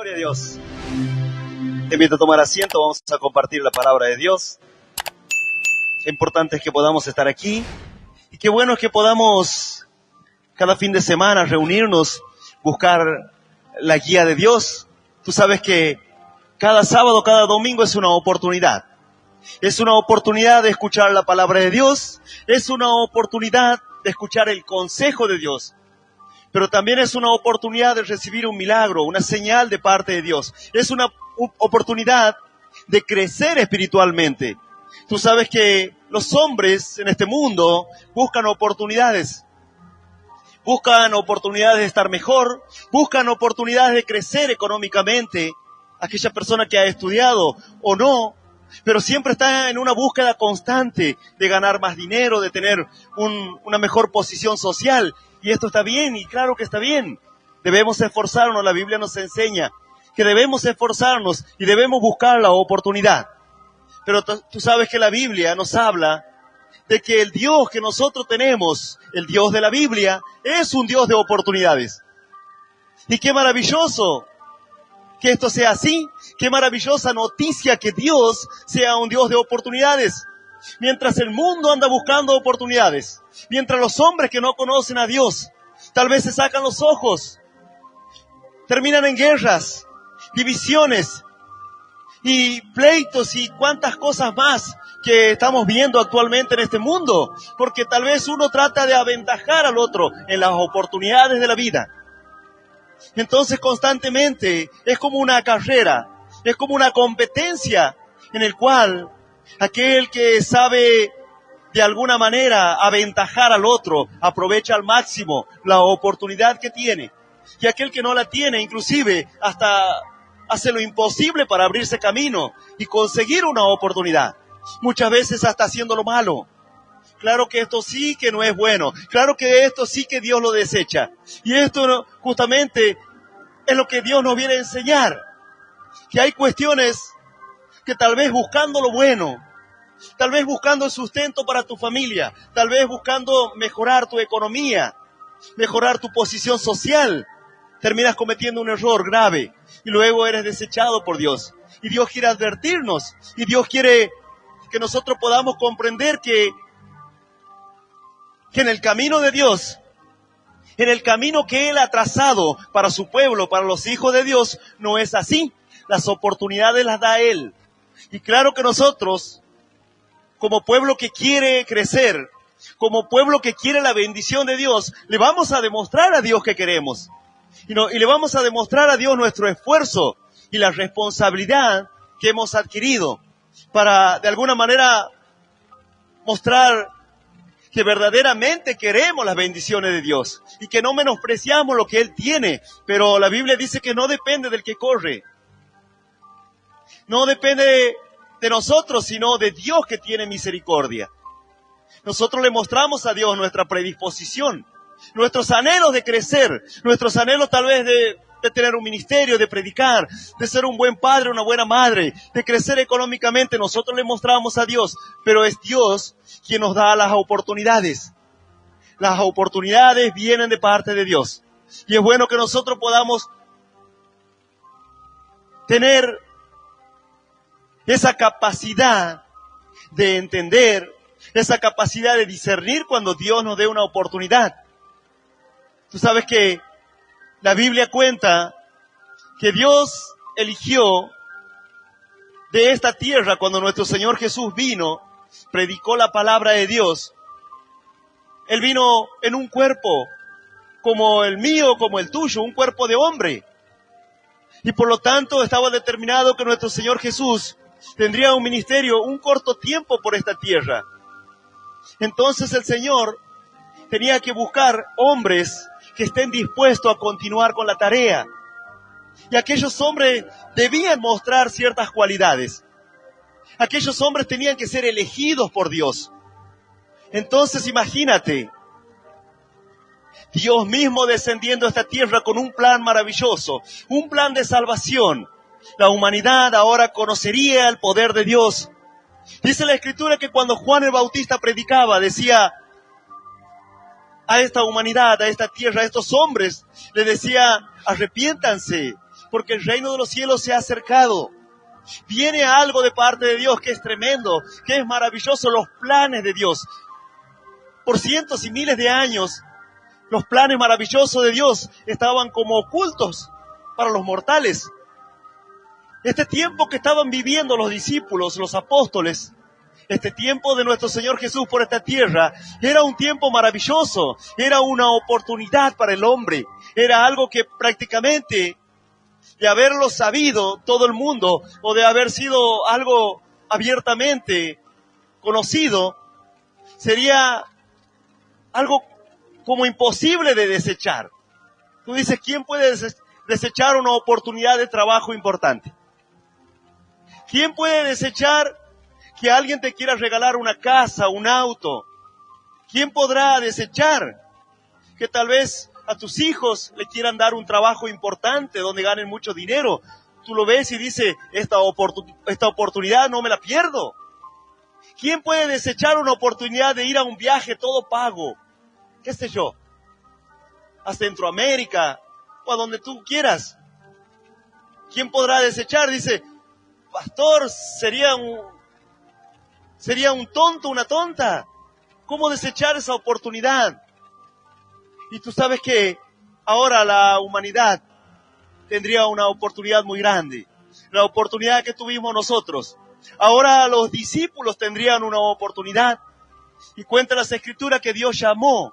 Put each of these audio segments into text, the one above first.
Gloria a Dios. Te invito a tomar asiento, vamos a compartir la palabra de Dios. Qué importante es que podamos estar aquí y qué bueno es que podamos cada fin de semana reunirnos, buscar la guía de Dios. Tú sabes que cada sábado, cada domingo es una oportunidad. Es una oportunidad de escuchar la palabra de Dios, es una oportunidad de escuchar el consejo de Dios. Pero también es una oportunidad de recibir un milagro, una señal de parte de Dios. Es una oportunidad de crecer espiritualmente. Tú sabes que los hombres en este mundo buscan oportunidades. Buscan oportunidades de estar mejor, buscan oportunidades de crecer económicamente. Aquella persona que ha estudiado o no, pero siempre está en una búsqueda constante de ganar más dinero, de tener una mejor posición social. Y esto está bien, y claro que está bien. Debemos esforzarnos, la Biblia nos enseña que debemos esforzarnos y debemos buscar la oportunidad. Pero tú sabes que la Biblia nos habla de que el Dios que nosotros tenemos, el Dios de la Biblia, es un Dios de oportunidades. Y qué maravilloso que esto sea así, qué maravillosa noticia que Dios sea un Dios de oportunidades. Mientras el mundo anda buscando oportunidades, mientras los hombres que no conocen a Dios, tal vez se sacan los ojos, terminan en guerras, divisiones y pleitos y cuantas cosas más que estamos viendo actualmente en este mundo, porque tal vez uno trata de aventajar al otro en las oportunidades de la vida. Entonces constantemente es como una carrera, es como una competencia en el cual aquel que sabe de alguna manera aventajar al otro aprovecha al máximo la oportunidad que tiene. Y aquel que no la tiene inclusive hasta hace lo imposible para abrirse camino y conseguir una oportunidad. Muchas veces hasta haciendo lo malo. Claro que esto sí que no es bueno. Claro que esto sí que Dios lo desecha. Y esto justamente es lo que Dios nos viene a enseñar. Que hay cuestiones que tal vez buscando lo bueno, tal vez buscando el sustento para tu familia, tal vez buscando mejorar tu economía, mejorar tu posición social, terminas cometiendo un error grave y luego eres desechado por Dios. Y Dios quiere advertirnos y Dios quiere que nosotros podamos comprender que en el camino de Dios, en el camino que Él ha trazado para su pueblo, para los hijos de Dios, no es así. Las oportunidades las da Él. Y claro que nosotros, como pueblo que quiere crecer, como pueblo que quiere la bendición de Dios, le vamos a demostrar a Dios que queremos. Y le vamos a demostrar a Dios nuestro esfuerzo y la responsabilidad que hemos adquirido para, de alguna manera, mostrar que verdaderamente queremos las bendiciones de Dios y que no menospreciamos lo que Él tiene. Pero la Biblia dice que no depende del que corre. No depende de nosotros, sino de Dios que tiene misericordia. Nosotros le mostramos a Dios nuestra predisposición, nuestros anhelos de crecer, nuestros anhelos tal vez de tener un ministerio, de predicar, de ser un buen padre, una buena madre, de crecer económicamente. Nosotros le mostramos a Dios, pero es Dios quien nos da las oportunidades. Las oportunidades vienen de parte de Dios. Y es bueno que nosotros podamos tener esa capacidad de entender, esa capacidad de discernir cuando Dios nos dé una oportunidad. Tú sabes que la Biblia cuenta que Dios eligió de esta tierra cuando nuestro Señor Jesús vino, predicó la palabra de Dios. Él vino en un cuerpo como el mío, como el tuyo, un cuerpo de hombre. Y por lo tanto estaba determinado que nuestro Señor Jesús tendría un ministerio, un corto tiempo por esta tierra. Entonces el Señor tenía que buscar hombres que estén dispuestos a continuar con la tarea. Y aquellos hombres debían mostrar ciertas cualidades. Aquellos hombres tenían que ser elegidos por Dios. Entonces imagínate, Dios mismo descendiendo a esta tierra con un plan maravilloso, un plan de salvación. La humanidad ahora conocería el poder de Dios. Dice la Escritura que cuando Juan el Bautista predicaba, decía a esta humanidad, a esta tierra, a estos hombres, le decía, arrepiéntanse, porque el reino de los cielos se ha acercado. Viene algo de parte de Dios que es tremendo, que es maravilloso, los planes de Dios. Por cientos y miles de años, los planes maravillosos de Dios estaban como ocultos para los mortales. Este tiempo que estaban viviendo los discípulos, los apóstoles, este tiempo de nuestro Señor Jesús por esta tierra, era un tiempo maravilloso, era una oportunidad para el hombre, era algo que prácticamente, de haberlo sabido todo el mundo, o de haber sido algo abiertamente conocido, sería algo como imposible de desechar. Tú dices, ¿quién puede desechar una oportunidad de trabajo importante? ¿Quién puede desechar que alguien te quiera regalar una casa, un auto? ¿Quién podrá desechar que tal vez a tus hijos le quieran dar un trabajo importante donde ganen mucho dinero? Tú lo ves y dices, esta oportunidad no me la pierdo. ¿Quién puede desechar una oportunidad de ir a un viaje todo pago? ¿Qué sé yo? A Centroamérica o a donde tú quieras. ¿Quién podrá desechar? Dice, pastor, sería un tonto, una tonta. ¿Cómo desechar esa oportunidad? Y tú sabes que ahora la humanidad tendría una oportunidad muy grande. La oportunidad que tuvimos nosotros. Ahora los discípulos tendrían una oportunidad. Y cuenta las Escrituras que Dios llamó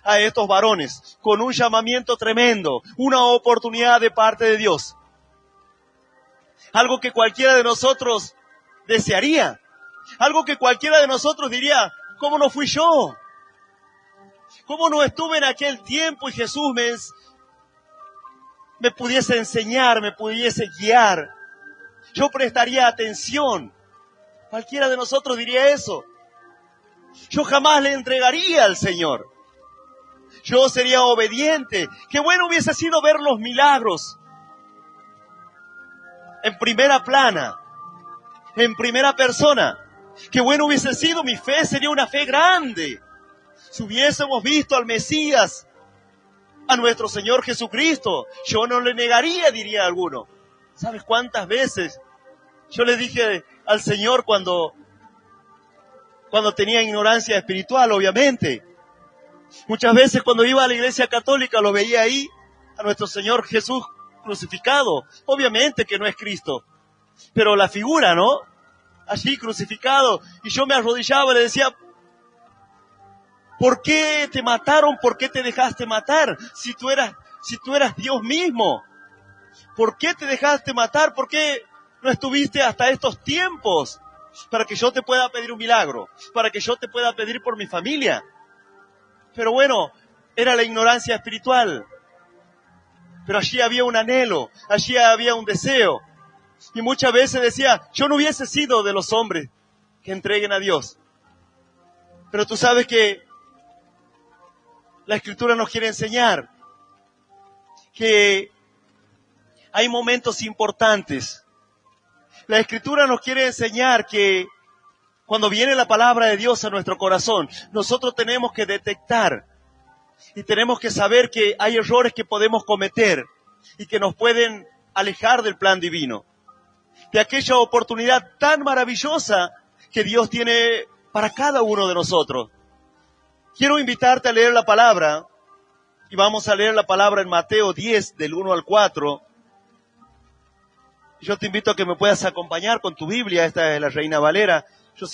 a estos varones con un llamamiento tremendo, una oportunidad de parte de Dios. Algo que cualquiera de nosotros desearía. Algo que cualquiera de nosotros diría, ¿cómo no fui yo? ¿Cómo no estuve en aquel tiempo y Jesús me pudiese enseñar, me pudiese guiar? Yo prestaría atención. Cualquiera de nosotros diría eso. Yo jamás le entregaría al Señor. Yo sería obediente. Qué bueno hubiese sido ver los milagros en primera plana, en primera persona. Qué bueno hubiese sido, mi fe sería una fe grande. Si hubiésemos visto al Mesías, a nuestro Señor Jesucristo, yo no le negaría, diría alguno. ¿Sabes cuántas veces yo le dije al Señor cuando tenía ignorancia espiritual, obviamente? Muchas veces cuando iba a la iglesia católica lo veía ahí, a nuestro Señor Jesús crucificado. Obviamente que no es Cristo, pero la figura, ¿no? Allí crucificado. Y yo me arrodillaba y le decía, ¿por qué te mataron? ¿Por qué te dejaste matar? Si tú eras Dios mismo. ¿Por qué te dejaste matar? ¿Por qué no estuviste hasta estos tiempos? Para que yo te pueda pedir un milagro. Para que yo te pueda pedir por mi familia. Pero bueno, era la ignorancia espiritual. Pero allí había un anhelo. Allí había un deseo. Y muchas veces decía, yo no hubiese sido de los hombres que entreguen a Dios. Pero tú sabes que la Escritura nos quiere enseñar que hay momentos importantes. La Escritura nos quiere enseñar que cuando viene la palabra de Dios a nuestro corazón, nosotros tenemos que detectar y tenemos que saber que hay errores que podemos cometer y que nos pueden alejar del plan divino, de aquella oportunidad tan maravillosa que Dios tiene para cada uno de nosotros. Quiero invitarte a leer la palabra, y vamos a leer la palabra en Mateo 10, del 1 al 4. Yo te invito a que me puedas acompañar con tu Biblia. Esta es la Reina Valera. Yo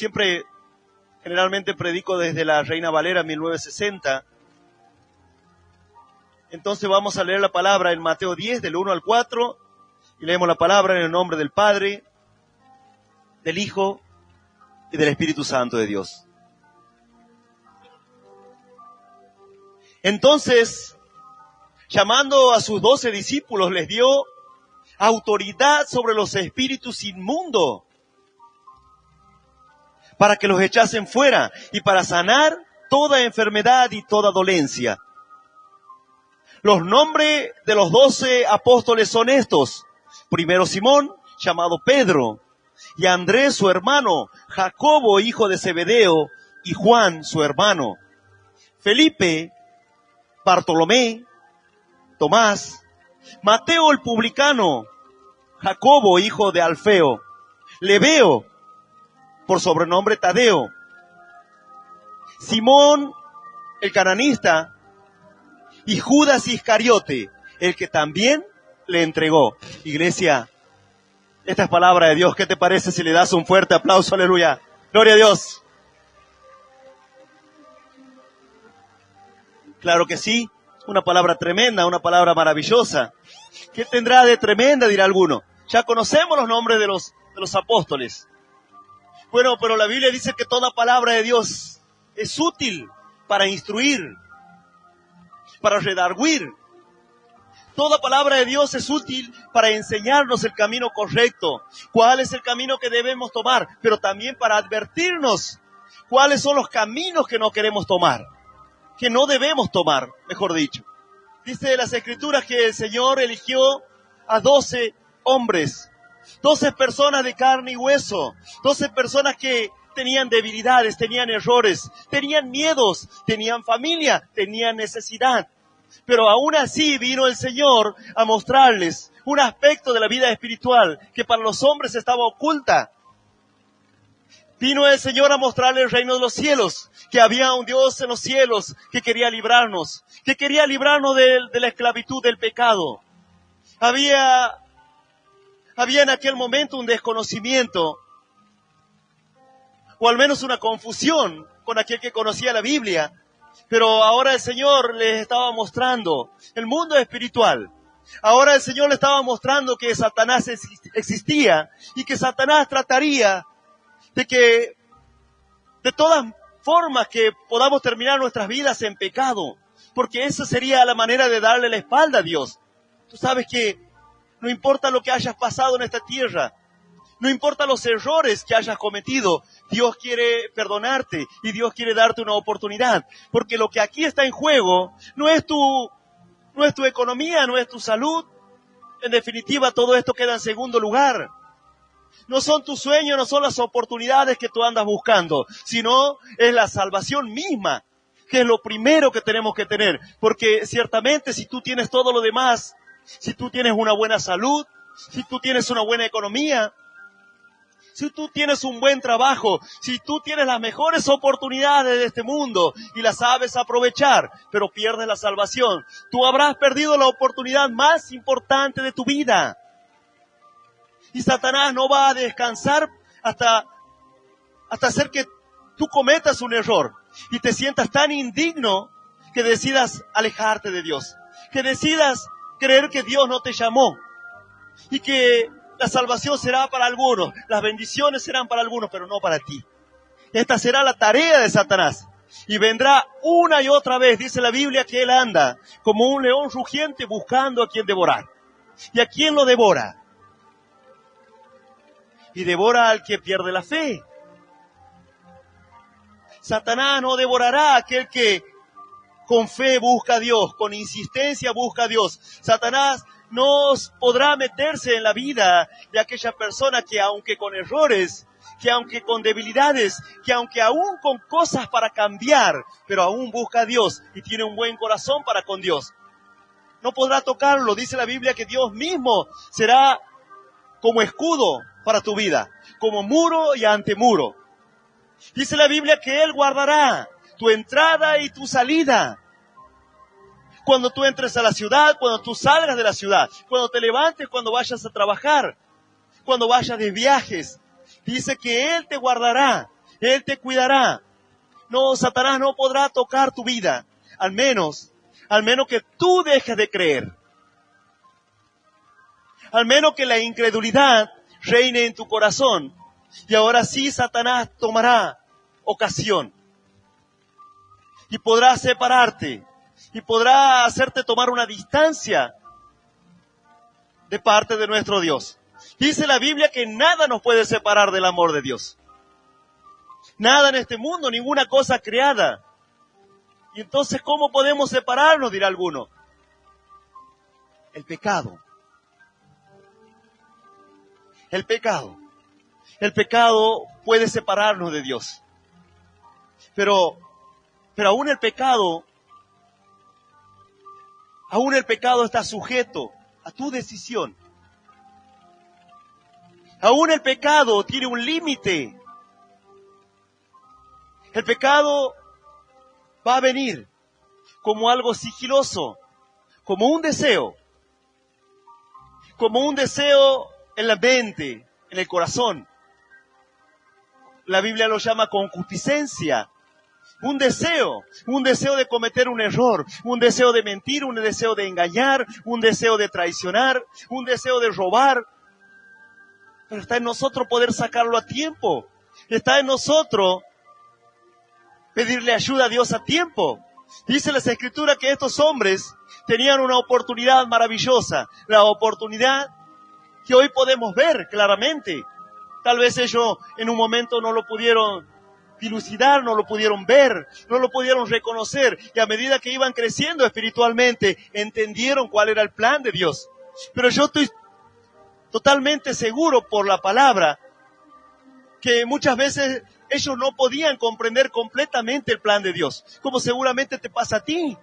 generalmente predico desde la Reina Valera 1960. Entonces vamos a leer la palabra en Mateo 10, del 1 al 4, y leemos la palabra en el nombre del Padre, del Hijo y del Espíritu Santo de Dios. Entonces, llamando a sus 12 discípulos, les dio autoridad sobre los espíritus inmundos para que los echasen fuera y para sanar toda enfermedad y toda dolencia. Los nombres de los 12 apóstoles son estos. Primero Simón, llamado Pedro, y Andrés su hermano, Jacobo hijo de Zebedeo, y Juan su hermano, Felipe, Bartolomé, Tomás, Mateo el publicano, Jacobo, hijo de Alfeo, Lebeo, por sobrenombre Tadeo, Simón el cananista y Judas Iscariote, el que también le entregó. Iglesia, esta es palabra de Dios. ¿Qué te parece si le das un fuerte aplauso? Aleluya. Gloria a Dios. Claro que sí, una palabra tremenda, una palabra maravillosa. ¿Qué tendrá de tremenda? Dirá alguno. Ya conocemos los nombres de los apóstoles. Bueno, pero la Biblia dice que toda palabra de Dios es útil para instruir, para redarguir. Toda palabra de Dios es útil para enseñarnos el camino correcto, cuál es el camino que debemos tomar, pero también para advertirnos cuáles son los caminos que no queremos tomar, que no debemos tomar, mejor dicho. Dice las Escrituras que el Señor eligió a 12 hombres, 12 personas de carne y hueso, 12 personas que tenían debilidades, tenían errores, tenían miedos, tenían familia, tenían necesidad. Pero aún así vino el Señor a mostrarles un aspecto de la vida espiritual que para los hombres estaba oculta. Vino el Señor a mostrarles el reino de los cielos, que había un Dios en los cielos que quería librarnos de la esclavitud del pecado. Había en aquel momento un desconocimiento, o al menos una confusión con aquel que conocía la Biblia. Pero ahora el Señor les estaba mostrando el mundo espiritual. Ahora el Señor les estaba mostrando que Satanás existía y que Satanás trataría de que de todas formas que podamos terminar nuestras vidas en pecado, porque esa sería la manera de darle la espalda a Dios. Tú sabes que no importa lo que hayas pasado en esta tierra, no importa los errores que hayas cometido, Dios quiere perdonarte y Dios quiere darte una oportunidad. Porque lo que aquí está en juego no es tu economía, no es tu salud. En definitiva, todo esto queda en segundo lugar. No son tus sueños, no son las oportunidades que tú andas buscando, sino es la salvación misma, que es lo primero que tenemos que tener. Porque ciertamente si tú tienes todo lo demás, si tú tienes una buena salud, si tú tienes una buena economía, si tú tienes un buen trabajo, si tú tienes las mejores oportunidades de este mundo y las sabes aprovechar, pero pierdes la salvación, tú habrás perdido la oportunidad más importante de tu vida. Y Satanás no va a descansar hasta hacer que tú cometas un error y te sientas tan indigno que decidas alejarte de Dios, que decidas creer que Dios no te llamó y que la salvación será para algunos, las bendiciones serán para algunos, pero no para ti. Esta será la tarea de Satanás. Y vendrá una y otra vez, dice la Biblia, que él anda como un león rugiente buscando a quien devorar. ¿Y a quién lo devora? Y devora al que pierde la fe. Satanás no devorará a aquel que con fe busca a Dios, con insistencia busca a Dios. Satanás no podrá meterse en la vida de aquella persona que aunque con errores, que aunque con debilidades, que aunque aún con cosas para cambiar, pero aún busca a Dios y tiene un buen corazón para con Dios. No podrá tocarlo. Dice la Biblia que Dios mismo será como escudo para tu vida, como muro y antemuro. Dice la Biblia que Él guardará tu entrada y tu salida. Cuando tú entres a la ciudad, cuando tú salgas de la ciudad, cuando te levantes, cuando vayas a trabajar, cuando vayas de viajes. Dice que Él te guardará, Él te cuidará. No, Satanás no podrá tocar tu vida, al menos que tú dejes de creer. Al menos que la incredulidad reine en tu corazón. Y ahora sí Satanás tomará ocasión. Y podrá separarte. Y podrá hacerte tomar una distancia de parte de nuestro Dios. Dice la Biblia que nada nos puede separar del amor de Dios. Nada en este mundo, ninguna cosa creada. Y entonces, ¿cómo podemos separarnos? Dirá alguno. El pecado. El pecado. El pecado puede separarnos de Dios. Pero aún el pecado está sujeto a tu decisión. Aún el pecado tiene un límite. El pecado va a venir como algo sigiloso, como un deseo en la mente, en el corazón. La Biblia lo llama concupiscencia. Un deseo de cometer un error, un deseo de mentir, un deseo de engañar, un deseo de traicionar, un deseo de robar. Pero está en nosotros poder sacarlo a tiempo. Está en nosotros pedirle ayuda a Dios a tiempo. Dice las Escrituras que estos hombres tenían una oportunidad maravillosa, la oportunidad que hoy podemos ver claramente. Tal vez ellos en un momento no lo pudieron dilucidar, no lo pudieron ver, no lo pudieron reconocer, y a medida que iban creciendo espiritualmente, entendieron cuál era el plan de Dios. Pero yo estoy totalmente seguro por la palabra que muchas veces ellos no podían comprender completamente el plan de Dios, como seguramente te pasa a ti.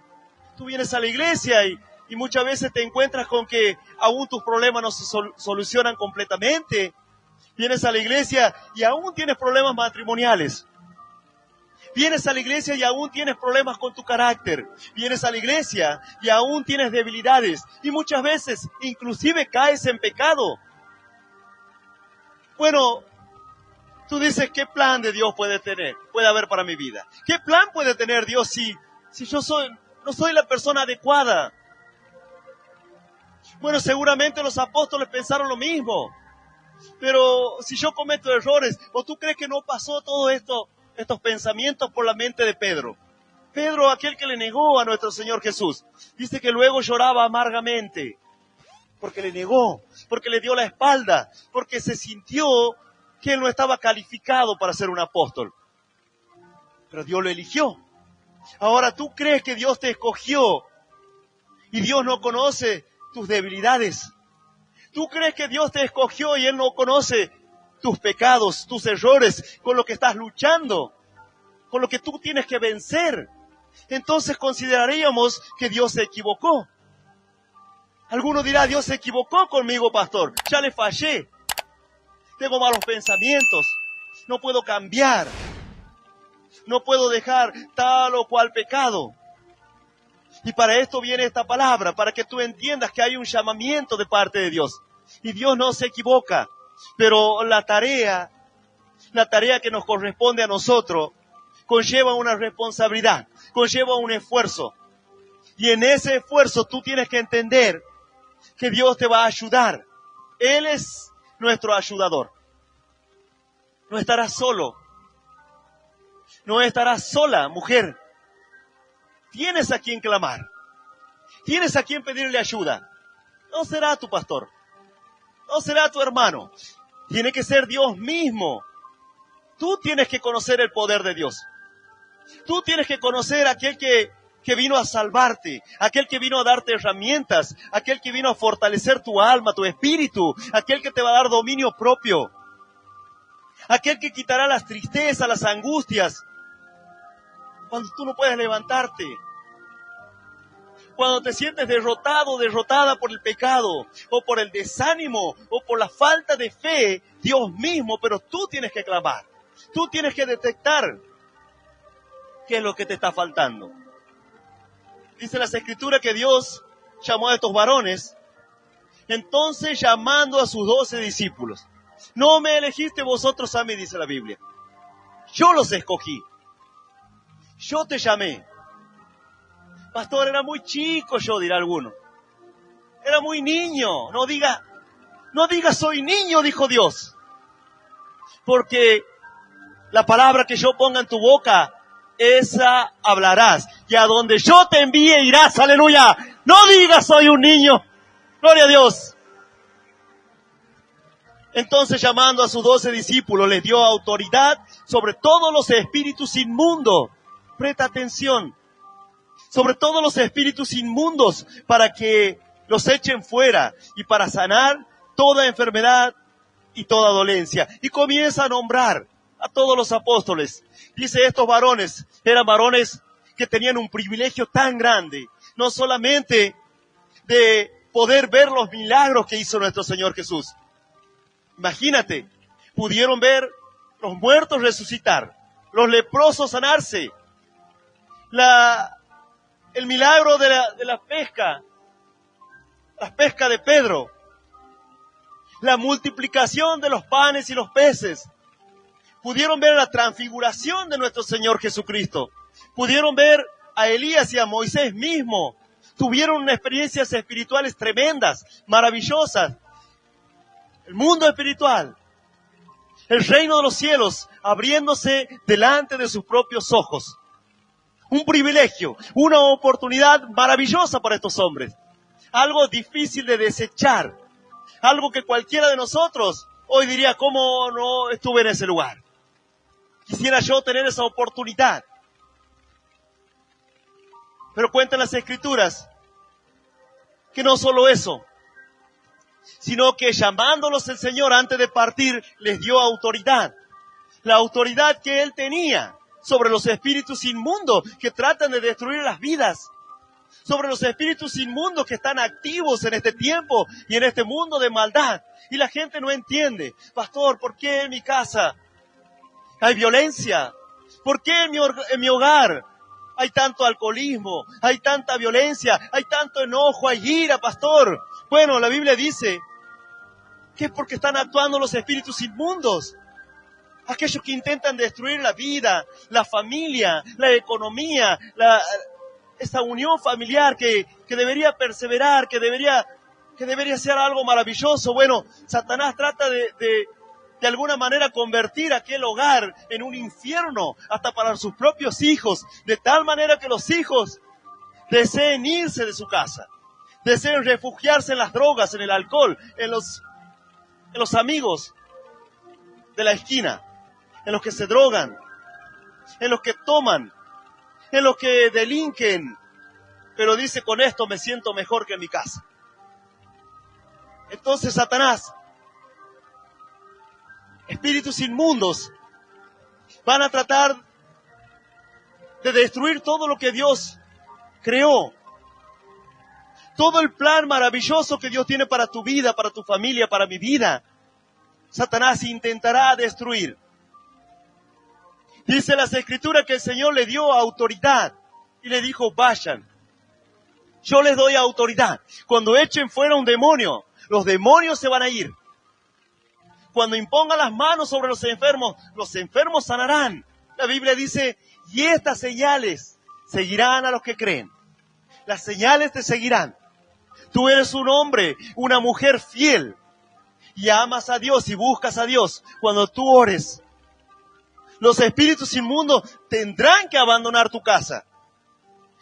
Tú vienes a la iglesia y muchas veces te encuentras con que aún tus problemas no se solucionan completamente. Vienes a la iglesia y aún tienes problemas matrimoniales. Vienes a la iglesia y aún tienes problemas con tu carácter. Vienes a la iglesia y aún tienes debilidades. Y muchas veces inclusive caes en pecado. Bueno, tú dices, ¿qué plan de Dios puede haber para mi vida? ¿Qué plan puede tener Dios si yo no soy la persona adecuada? Bueno, seguramente los apóstoles pensaron lo mismo. Pero si yo cometo errores, ¿o tú crees que no pasó todo estos pensamientos por la mente de Pedro? Pedro, aquel que le negó a nuestro Señor Jesús, dice que luego lloraba amargamente, porque le negó, porque le dio la espalda, porque se sintió que él no estaba calificado para ser un apóstol. Pero Dios lo eligió. Ahora, ¿tú crees que Dios te escogió y Dios no conoce tus debilidades? ¿Tú crees que Dios te escogió y Él no conoce tus pecados, tus errores, con lo que estás luchando, con lo que tú tienes que vencer? Entonces consideraríamos que Dios se equivocó. Alguno dirá, Dios se equivocó conmigo, pastor, ya le fallé. Tengo malos pensamientos, no puedo cambiar, no puedo dejar tal o cual pecado. Y para esto viene esta palabra, para que tú entiendas que hay un llamamiento de parte de Dios. Y Dios no se equivoca, pero la tarea que nos corresponde a nosotros, conlleva una responsabilidad, conlleva un esfuerzo. Y en ese esfuerzo tú tienes que entender que Dios te va a ayudar. Él es nuestro ayudador. No estarás solo. No estarás sola, mujer. Tienes a quien clamar. Tienes a quien pedirle ayuda. No será tu pastor. No será tu hermano. Tiene que ser Dios mismo. Tú tienes que conocer el poder de Dios. Tú tienes que conocer a aquel que vino a salvarte, aquel que vino a darte herramientas, aquel que vino a fortalecer tu alma, tu espíritu, aquel que te va a dar dominio propio, aquel que quitará las tristezas, las angustias, cuando tú no puedes levantarte, cuando te sientes derrotado, derrotada por el pecado, o por el desánimo, o por la falta de fe, Dios mismo, pero tú tienes que clamar, tú tienes que detectar qué es lo que te está faltando. Dice las Escrituras que Dios llamó a estos varones, entonces llamando a sus 12 discípulos. No me elegiste vosotros a mí, dice la Biblia. Yo los escogí. Yo te llamé. Pastor, era muy chico yo, dirá alguno. Era muy niño. No diga soy niño, dijo Dios. Porque la palabra que yo ponga en tu boca, esa hablarás. Y a donde yo te envíe irás, aleluya. No digas soy un niño. Gloria a Dios. Entonces, llamando a sus 12 discípulos, les dio autoridad sobre todos los espíritus inmundos. Presta atención. Sobre todos los espíritus inmundos, para que los echen fuera y para sanar toda enfermedad y toda dolencia. Y comienza a nombrar a todos los apóstoles. Dice, estos varones eran varones que tenían un privilegio tan grande, no solamente de poder ver los milagros que hizo nuestro Señor Jesús. Imagínate, pudieron ver los muertos resucitar, los leprosos sanarse, el milagro de la pesca, la pesca de Pedro, la multiplicación de los panes y los peces. Pudieron ver la transfiguración de nuestro Señor Jesucristo. Pudieron ver a Elías y a Moisés mismo. Tuvieron unas experiencias espirituales tremendas, maravillosas. El mundo espiritual, el reino de los cielos, abriéndose delante de sus propios ojos. Un privilegio, una oportunidad maravillosa para estos hombres. Algo difícil de desechar. Algo que cualquiera de nosotros hoy diría, ¿cómo no estuve en ese lugar? Quisiera yo tener esa oportunidad. Pero cuentan las Escrituras que no solo eso, sino que llamándolos el Señor antes de partir, les dio autoridad. La autoridad que Él tenía sobre los espíritus inmundos que tratan de destruir las vidas. Sobre los espíritus inmundos que están activos en este tiempo y en este mundo de maldad. Y la gente no entiende. Pastor, ¿por qué en mi casa hay violencia? ¿Por qué en mi hogar hay tanto alcoholismo? Hay tanta violencia, hay tanto enojo, hay ira, pastor. Bueno, la Biblia dice que es porque están actuando los espíritus inmundos. Aquellos que intentan destruir la vida, la familia, la economía, esa unión familiar que debería perseverar, que debería ser algo maravilloso. Bueno, Satanás trata de alguna manera convertir aquel hogar en un infierno, hasta para sus propios hijos, de tal manera que los hijos deseen irse de su casa, deseen refugiarse en las drogas, en el alcohol, en los amigos de la esquina, en los que se drogan, en los que toman, en los que delinquen, pero dice, con esto me siento mejor que en mi casa. Entonces Satanás, espíritus inmundos, van a tratar de destruir todo lo que Dios creó. Todo el plan maravilloso que Dios tiene para tu vida, para tu familia, para mi vida. Satanás intentará destruir. Dice las Escrituras que el Señor le dio autoridad y le dijo, vayan. Yo les doy autoridad. Cuando echen fuera un demonio, los demonios se van a ir. Cuando impongan las manos sobre los enfermos sanarán. La Biblia dice, y estas señales seguirán a los que creen. Las señales te seguirán. Tú eres un hombre, una mujer fiel, y amas a Dios y buscas a Dios. Cuando tú ores, los espíritus inmundos tendrán que abandonar tu casa.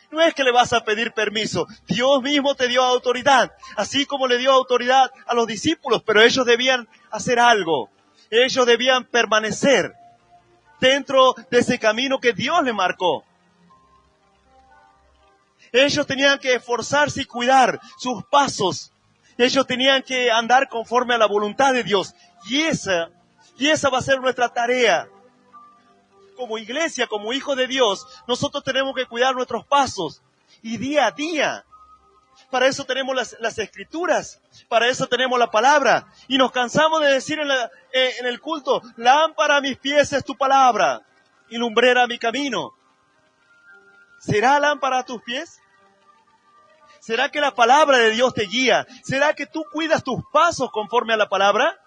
No es que le vas a pedir permiso. Dios mismo te dio autoridad, así como le dio autoridad a los discípulos, pero ellos debían hacer algo. Ellos debían permanecer dentro de ese camino que Dios le marcó. Ellos tenían que esforzarse y cuidar sus pasos. Ellos tenían que andar conforme a la voluntad de Dios. Y esa va a ser nuestra tarea. Como iglesia, como hijos de Dios, nosotros tenemos que cuidar nuestros pasos. Y día a día. Para eso tenemos las Escrituras. Para eso tenemos la palabra. Y nos cansamos de decir en el culto, lámpara a mis pies es tu palabra y lumbrera a mi camino. ¿Será lámpara a tus pies? ¿Será que la palabra de Dios te guía? ¿Será que tú cuidas tus pasos conforme a la palabra?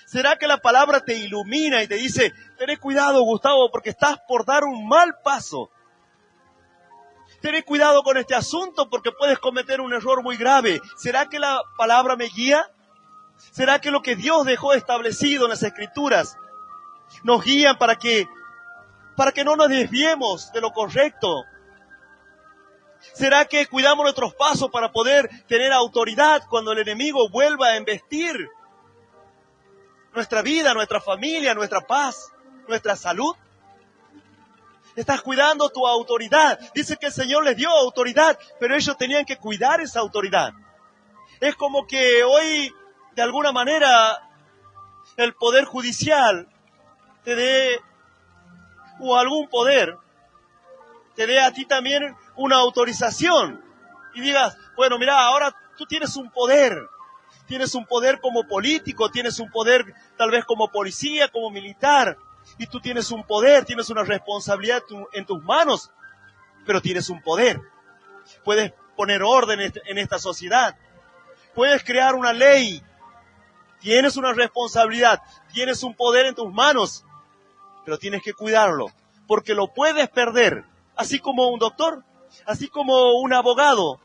¿Será que la palabra te ilumina y te dice, tened cuidado, Gustavo, porque estás por dar un mal paso? Tened cuidado con este asunto porque puedes cometer un error muy grave. ¿Será que la palabra me guía? ¿Será que lo que Dios dejó establecido en las Escrituras nos guían para que no nos desviemos de lo correcto? ¿Será que cuidamos nuestros pasos para poder tener autoridad cuando el enemigo vuelva a embestir nuestra vida, nuestra familia, nuestra paz, nuestra salud? Estás cuidando tu autoridad. Dice que el Señor les dio autoridad, pero ellos tenían que cuidar esa autoridad. Es como que hoy, de alguna manera, el poder judicial te dé, o algún poder, te dé a ti también una autorización. Y digas, bueno, mira, ahora Tú tienes un poder. Tienes un poder como político, tienes un poder tal vez como policía, como militar. Y tú tienes un poder, tienes una responsabilidad en tus manos, pero tienes un poder. Puedes poner orden en esta sociedad. Puedes crear una ley. Tienes una responsabilidad, tienes un poder en tus manos, pero tienes que cuidarlo, porque lo puedes perder. Así como un doctor, así como un abogado.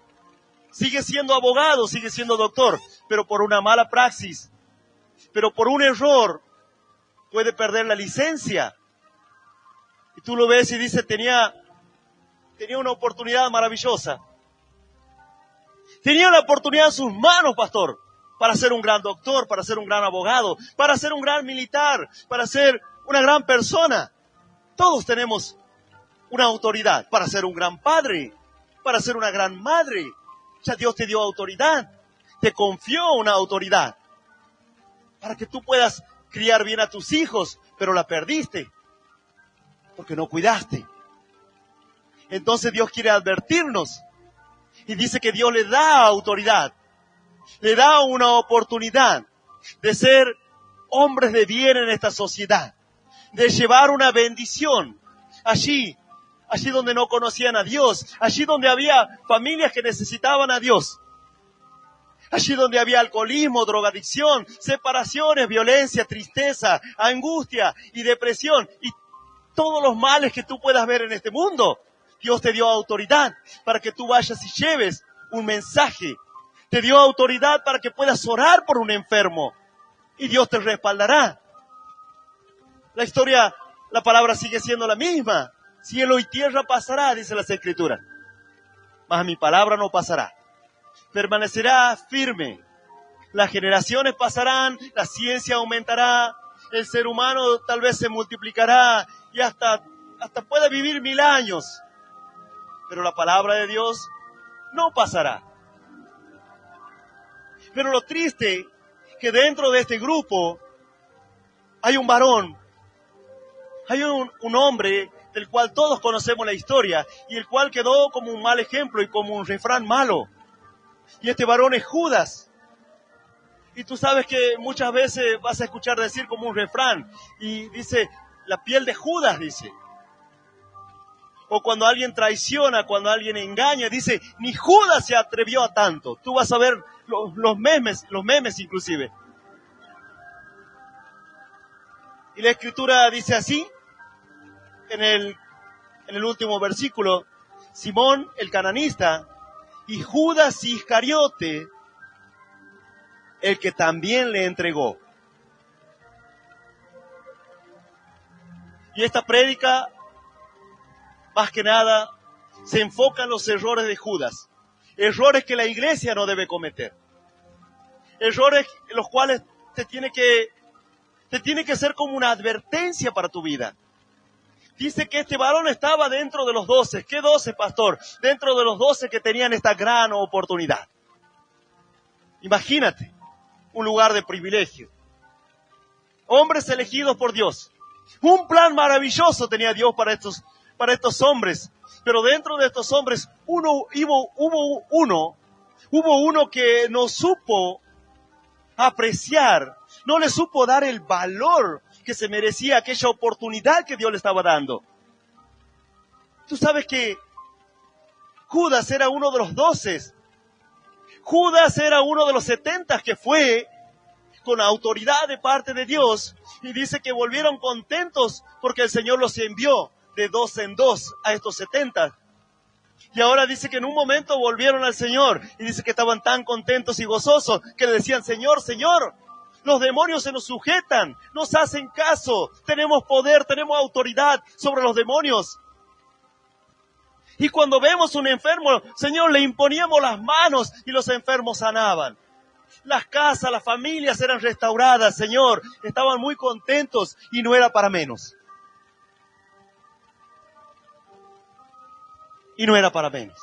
Sigue siendo abogado, sigue siendo doctor, pero por una mala praxis, pero por un error, puede perder la licencia. Y tú lo ves y dices, tenía una oportunidad maravillosa. Tenía la oportunidad en sus manos, pastor, para ser un gran doctor, para ser un gran abogado, para ser un gran militar, para ser una gran persona. Todos tenemos una autoridad para ser un gran padre, para ser una gran madre. Ya Dios te dio autoridad, te confió una autoridad para que tú puedas criar bien a tus hijos, pero la perdiste porque no cuidaste. Entonces Dios quiere advertirnos y dice que Dios le da autoridad, le da una oportunidad de ser hombres de bien en esta sociedad, de llevar una bendición allí donde no conocían a Dios, allí donde había familias que necesitaban a Dios, allí donde había alcoholismo, drogadicción, separaciones, violencia, tristeza, angustia y depresión y todos los males que tú puedas ver en este mundo. Dios te dio autoridad para que tú vayas y lleves un mensaje. Te dio autoridad para que puedas orar por un enfermo y Dios te respaldará. La historia, la palabra sigue siendo la misma. Cielo y tierra pasará, dice las Escrituras, mas mi palabra no pasará. Permanecerá firme. Las generaciones pasarán, la ciencia aumentará, el ser humano tal vez se multiplicará y hasta puede vivir 1000 años. Pero la palabra de Dios no pasará. Pero lo triste que dentro de este grupo hay un varón, hay un hombre del cual todos conocemos la historia y el cual quedó como un mal ejemplo y como un refrán malo. Y este varón es Judas. Y tú sabes que muchas veces vas a escuchar decir como un refrán y dice, la piel de Judas, dice. O cuando alguien traiciona, cuando alguien engaña, dice, ni Judas se atrevió a tanto. Tú vas a ver los memes inclusive. Y la Escritura dice así, en el último versículo, Simón el cananista y Judas Iscariote, el que también le entregó. Y esta prédica, más que nada, se enfoca en los errores de Judas. Errores que la iglesia no debe cometer. Errores en los cuales te tiene que ser como una advertencia para tu vida. Dice que este varón estaba dentro de los 12. ¿Qué 12, pastor? Dentro de los 12 que tenían esta gran oportunidad. Imagínate, un lugar de privilegio. Hombres elegidos por Dios. Un plan maravilloso tenía Dios para estos hombres. Pero dentro de estos hombres hubo uno que no supo apreciar, no le supo dar el valor que se merecía aquella oportunidad que Dios le estaba dando. Tú sabes que Judas era uno de los 12. Judas era uno de los 70 que fue con autoridad de parte de Dios y dice que volvieron contentos porque el Señor los envió de 2 en 2 a estos 70. Y ahora dice que en un momento volvieron al Señor y dice que estaban tan contentos y gozosos que le decían, Señor, Señor, los demonios se nos sujetan, nos hacen caso, tenemos poder, tenemos autoridad sobre los demonios. Y cuando vemos un enfermo, Señor, le imponíamos las manos y los enfermos sanaban. Las casas, las familias eran restauradas, Señor, estaban muy contentos y no era para menos. Y no era para menos.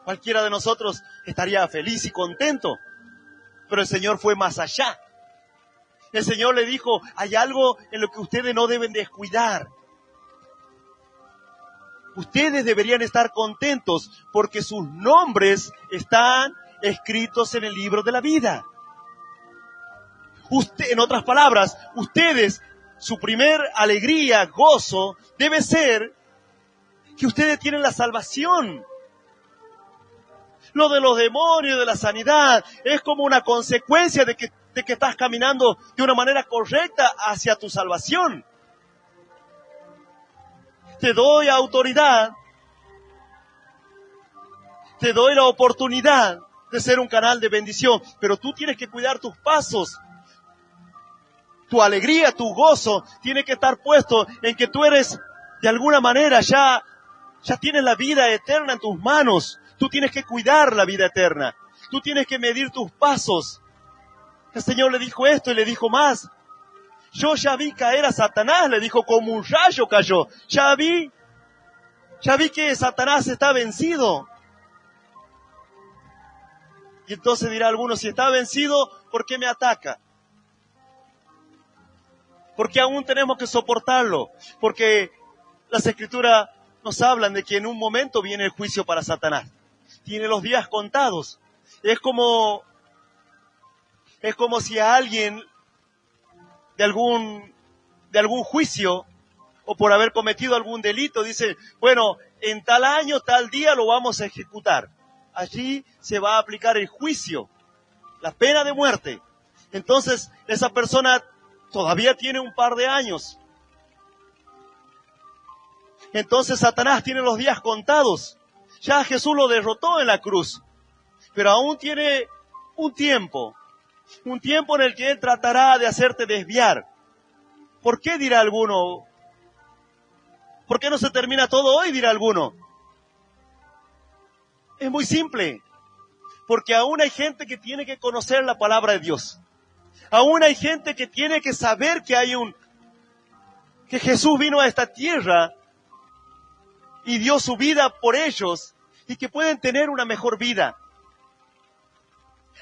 Cualquiera de nosotros estaría feliz y contento. Pero el Señor fue más allá. El Señor le dijo, hay algo en lo que ustedes no deben descuidar. Ustedes deberían estar contentos porque sus nombres están escritos en el libro de la vida. Usted, en otras palabras, ustedes, su primer alegría, gozo, debe ser que ustedes tienen la salvación. Lo de los demonios, de la sanidad, es como una consecuencia de que estás caminando de una manera correcta hacia tu salvación. Te doy autoridad, te doy la oportunidad de ser un canal de bendición, pero tú tienes que cuidar tus pasos. Tu alegría, tu gozo, tiene que estar puesto en que tú eres, de alguna manera, ya tienes la vida eterna en tus manos. Tú tienes que cuidar la vida eterna. Tú tienes que medir tus pasos. El Señor le dijo esto y le dijo más. Yo ya vi caer a Satanás, le dijo, como un rayo cayó. Ya vi que Satanás está vencido. Y entonces dirá alguno, si está vencido, ¿por qué me ataca? Porque aún tenemos que soportarlo. Porque las Escrituras nos hablan de que en un momento viene el juicio para Satanás. Tiene los días contados. Es como si a alguien de algún juicio o por haber cometido algún delito dice, bueno, en tal año, tal día lo vamos a ejecutar. Allí se va a aplicar el juicio, la pena de muerte. Entonces, esa persona todavía tiene un par de años. Entonces Satanás tiene los días contados. Ya Jesús lo derrotó en la cruz. Pero aún tiene un tiempo en el que Él tratará de hacerte desviar. ¿Por qué, dirá alguno? ¿Por qué no se termina todo hoy, dirá alguno? Es muy simple. Porque aún hay gente que tiene que conocer la palabra de Dios. Aún hay gente que tiene que saber que Jesús vino a esta tierra y dio su vida por ellos y que pueden tener una mejor vida.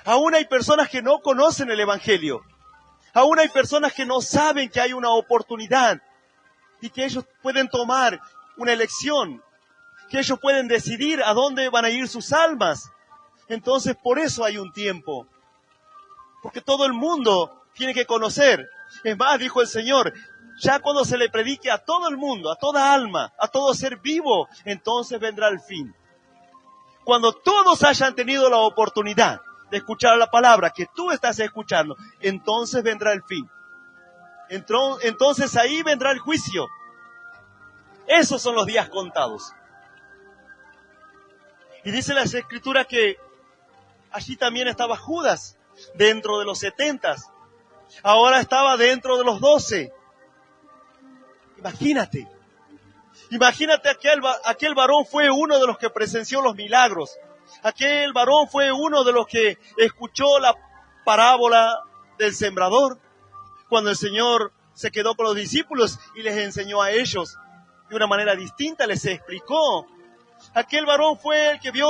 Aún hay personas que no conocen el Evangelio. Aún hay personas que no saben que hay una oportunidad y que ellos pueden tomar una elección, que ellos pueden decidir a dónde van a ir sus almas. Entonces, por eso hay un tiempo. Porque todo el mundo tiene que conocer. Es más, dijo el Señor, ya cuando se le predique a todo el mundo, a toda alma, a todo ser vivo, entonces vendrá el fin. Cuando todos hayan tenido la oportunidad de escuchar la palabra que tú estás escuchando, entonces vendrá el fin. Entonces ahí vendrá el juicio. Esos son los días contados. Y dice las Escrituras que allí también estaba Judas, dentro de los 70. Ahora estaba dentro de los 12. Imagínate aquel varón fue uno de los que presenció los milagros. Aquel varón fue uno de los que escuchó la parábola del sembrador, cuando el Señor se quedó con los discípulos y les enseñó a ellos de una manera distinta, les explicó. Aquel varón fue el que vio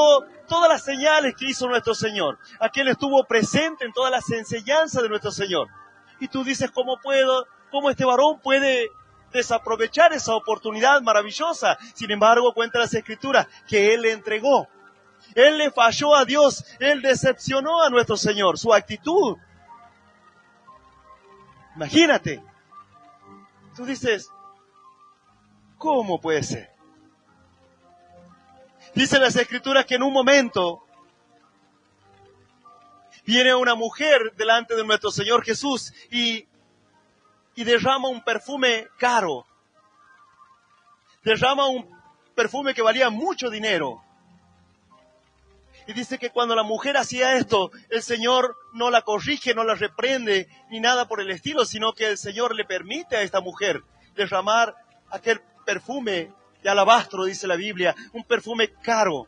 todas las señales que hizo nuestro Señor. Aquel estuvo presente en todas las enseñanzas de nuestro Señor. Y tú dices, ¿cómo este varón puede desaprovechar esa oportunidad maravillosa? Sin embargo, cuenta las Escrituras que Él le entregó. Él le falló a Dios. Él decepcionó a nuestro Señor. Su actitud. Imagínate. Tú dices, ¿cómo puede ser? Dicen las Escrituras que en un momento viene una mujer delante de nuestro Señor Jesús y derrama un perfume caro. Derrama un perfume que valía mucho dinero. Y dice que cuando la mujer hacía esto, el Señor no la corrige, no la reprende, ni nada por el estilo, sino que el Señor le permite a esta mujer derramar aquel perfume de alabastro, dice la Biblia, un perfume caro,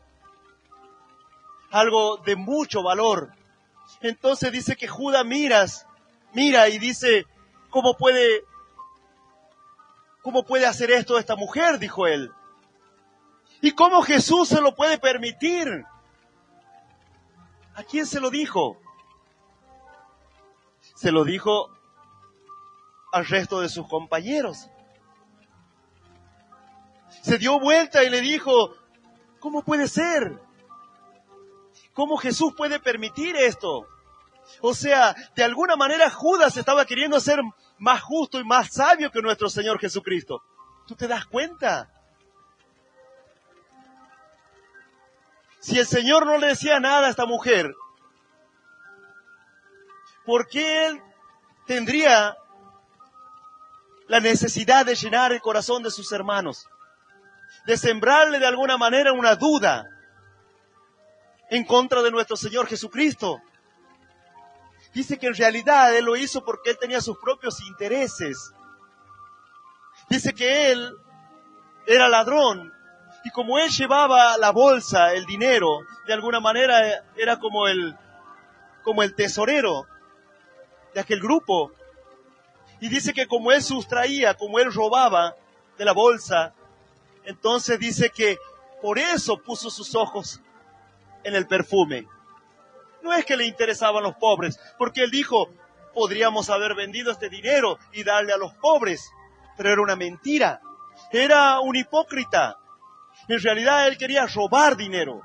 algo de mucho valor. Entonces dice que Judas mira y dice, ¿cómo puede hacer esto esta mujer?, dijo él. ¿Y cómo Jesús se lo puede permitir? ¿A quién se lo dijo? Se lo dijo al resto de sus compañeros. Se dio vuelta y le dijo, ¿cómo puede ser? ¿Cómo Jesús puede permitir esto? O sea, de alguna manera Judas estaba queriendo ser más justo y más sabio que nuestro Señor Jesucristo. ¿Tú te das cuenta? Si el Señor no le decía nada a esta mujer, ¿por qué Él tendría la necesidad de llenar el corazón de sus hermanos? De sembrarle de alguna manera una duda en contra de nuestro Señor Jesucristo. Dice que en realidad Él lo hizo porque Él tenía sus propios intereses. Dice que Él era ladrón y como Él llevaba la bolsa, el dinero, de alguna manera era como el tesorero de aquel grupo. Y dice que como Él sustraía, como Él robaba de la bolsa, entonces dice que por eso puso sus ojos en el perfume. No es que le interesaban los pobres, porque Él dijo, podríamos haber vendido este dinero y darle a los pobres, pero era una mentira, era un hipócrita. En realidad Él quería robar dinero.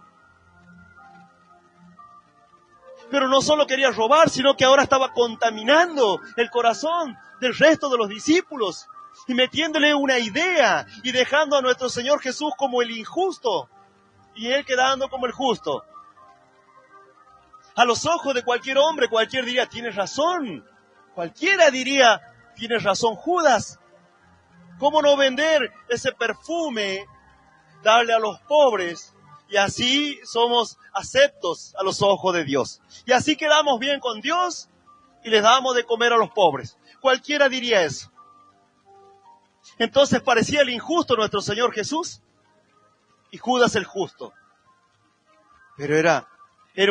Pero no solo quería robar, sino que ahora estaba contaminando el corazón del resto de los discípulos y metiéndole una idea y dejando a nuestro Señor Jesús como el injusto y Él quedando como el justo. A los ojos de cualquier hombre, cualquiera diría, tienes razón. Cualquiera diría, tienes razón, Judas. ¿Cómo no vender ese perfume, darle a los pobres? Y así somos aceptos a los ojos de Dios. Y así quedamos bien con Dios y les damos de comer a los pobres. Cualquiera diría eso. Entonces parecía el injusto nuestro Señor Jesús y Judas el justo. Pero era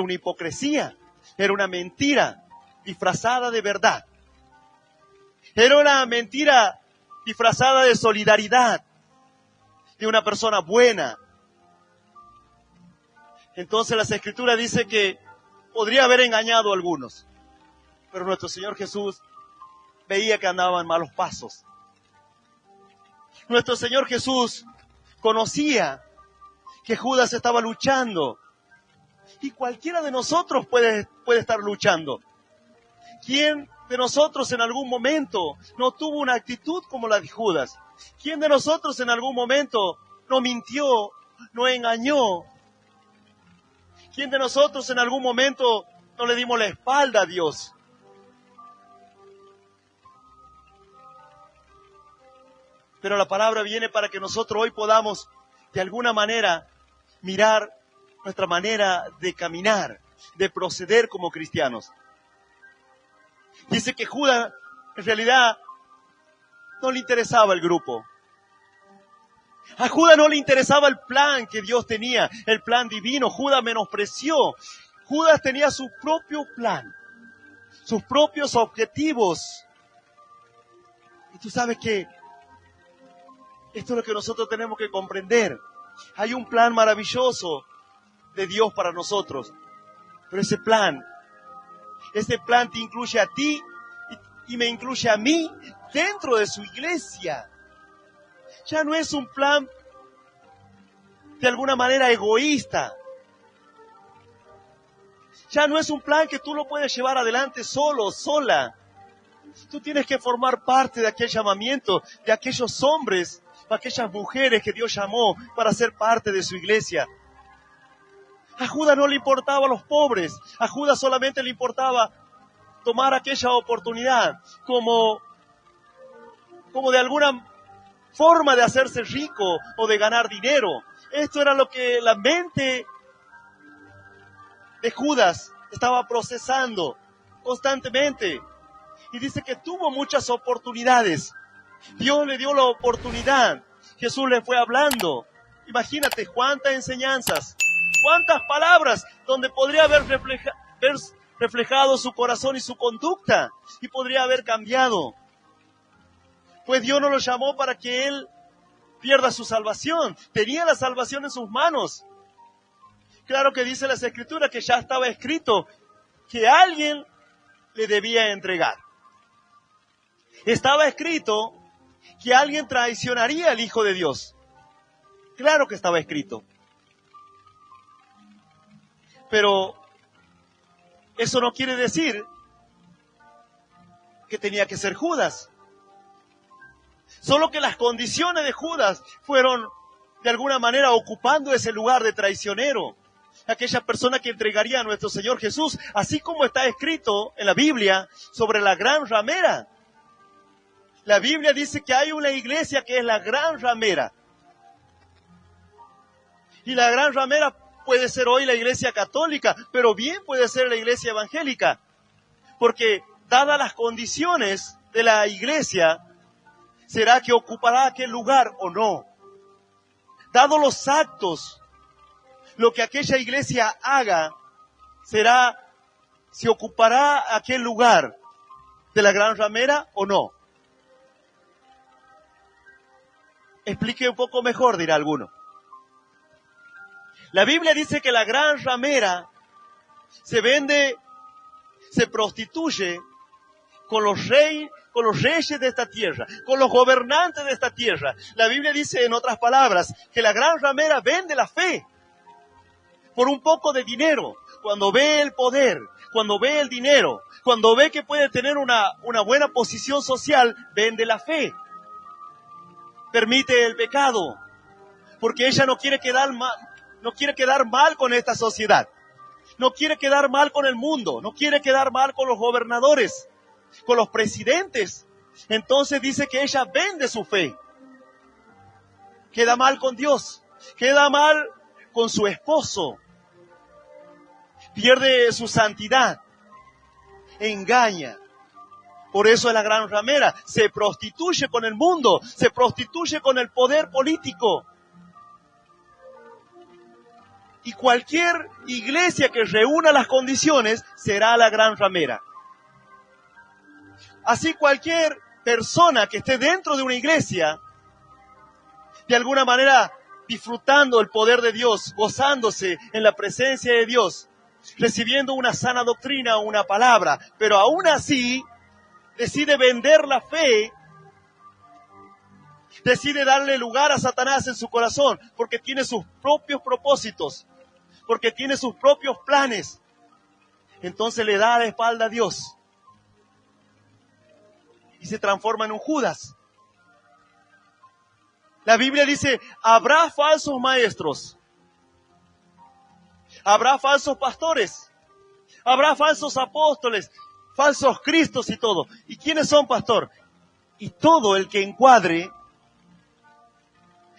una hipocresía, era una mentira disfrazada de verdad. Era una mentira disfrazada de solidaridad, de una persona buena. Entonces las Escrituras dicen que podría haber engañado a algunos, pero nuestro Señor Jesús veía que andaban malos pasos. Nuestro Señor Jesús conocía que Judas estaba luchando. Y cualquiera de nosotros puede estar luchando. ¿Quién de nosotros en algún momento no tuvo una actitud como la de Judas? ¿Quién de nosotros en algún momento no mintió, no engañó? ¿Quién de nosotros en algún momento no le dimos la espalda a Dios? Pero la palabra viene para que nosotros hoy podamos de alguna manera mirar nuestra manera de caminar, de proceder como cristianos. Dice que Judas en realidad no le interesaba el grupo. A Judas no le interesaba el plan que Dios tenía, el plan divino. Judas menospreció. Judas tenía su propio plan, sus propios objetivos. Y tú sabes que esto es lo que nosotros tenemos que comprender. Hay un plan maravilloso de Dios para nosotros. Pero ese plan te incluye a ti y me incluye a mí dentro de su iglesia. Ya no es un plan de alguna manera egoísta. Ya no es un plan que tú lo puedes llevar adelante solo, sola. Tú tienes que formar parte de aquel llamamiento, de aquellos hombres, de aquellas mujeres que Dios llamó para ser parte de su iglesia. A Judas no le importaba a los pobres, a Judas solamente le importaba tomar aquella oportunidad como de alguna forma de hacerse rico o de ganar dinero. Esto era lo que la mente de Judas estaba procesando constantemente. Y dice que tuvo muchas oportunidades. Dios le dio la oportunidad. Jesús le fue hablando. Imagínate cuántas enseñanzas, cuántas palabras donde podría haber reflejado su corazón y su conducta y podría haber cambiado. Pues Dios no lo llamó para que él pierda su salvación. Tenía la salvación en sus manos. Claro que dice las Escrituras que ya estaba escrito que alguien le debía entregar. Estaba escrito que alguien traicionaría al Hijo de Dios. Claro que estaba escrito. Pero eso no quiere decir que tenía que ser Judas. Solo que las condiciones de Judas fueron de alguna manera ocupando ese lugar de traicionero. Aquella persona que entregaría a nuestro Señor Jesús, así como está escrito en la Biblia sobre la gran ramera. La Biblia dice que hay una iglesia que es la gran ramera. Y la gran ramera puede ser hoy la iglesia católica, pero bien puede ser la iglesia evangélica. Porque dadas las condiciones de la iglesia, ¿será que ocupará aquel lugar o no? Dados los actos, lo que aquella iglesia haga, será si ocupará aquel lugar de la gran ramera o no. Explique un poco mejor, dirá alguno. La Biblia dice que la gran ramera se vende, se prostituye con los reyes de esta tierra, con los gobernantes de esta tierra. La Biblia dice, en otras palabras, que la gran ramera vende la fe por un poco de dinero. Cuando ve el poder, cuando ve el dinero, cuando ve que puede tener una buena posición social, vende la fe. Permite el pecado, porque ella no quiere quedar mal con esta sociedad. No quiere quedar mal con el mundo, no quiere quedar mal con los gobernadores, con los presidentes. Entonces dice que ella vende su fe. Queda mal con Dios, queda mal con su esposo, pierde su santidad, engaña. Por eso es la gran ramera, se prostituye con el mundo, se prostituye con el poder político. Y cualquier iglesia que reúna las condiciones será la gran ramera. Así cualquier persona que esté dentro de una iglesia, de alguna manera disfrutando el poder de Dios, gozándose en la presencia de Dios, recibiendo una sana doctrina o una palabra, pero aún así decide vender la fe, decide darle lugar a Satanás en su corazón, porque tiene sus propios propósitos, porque tiene sus propios planes. Entonces le da la espalda a Dios y se transforma en un Judas. La Biblia dice, habrá falsos maestros, habrá falsos pastores, habrá falsos apóstoles, falsos cristos y todo. ¿Y quiénes son, pastor? Y todo el que encuadre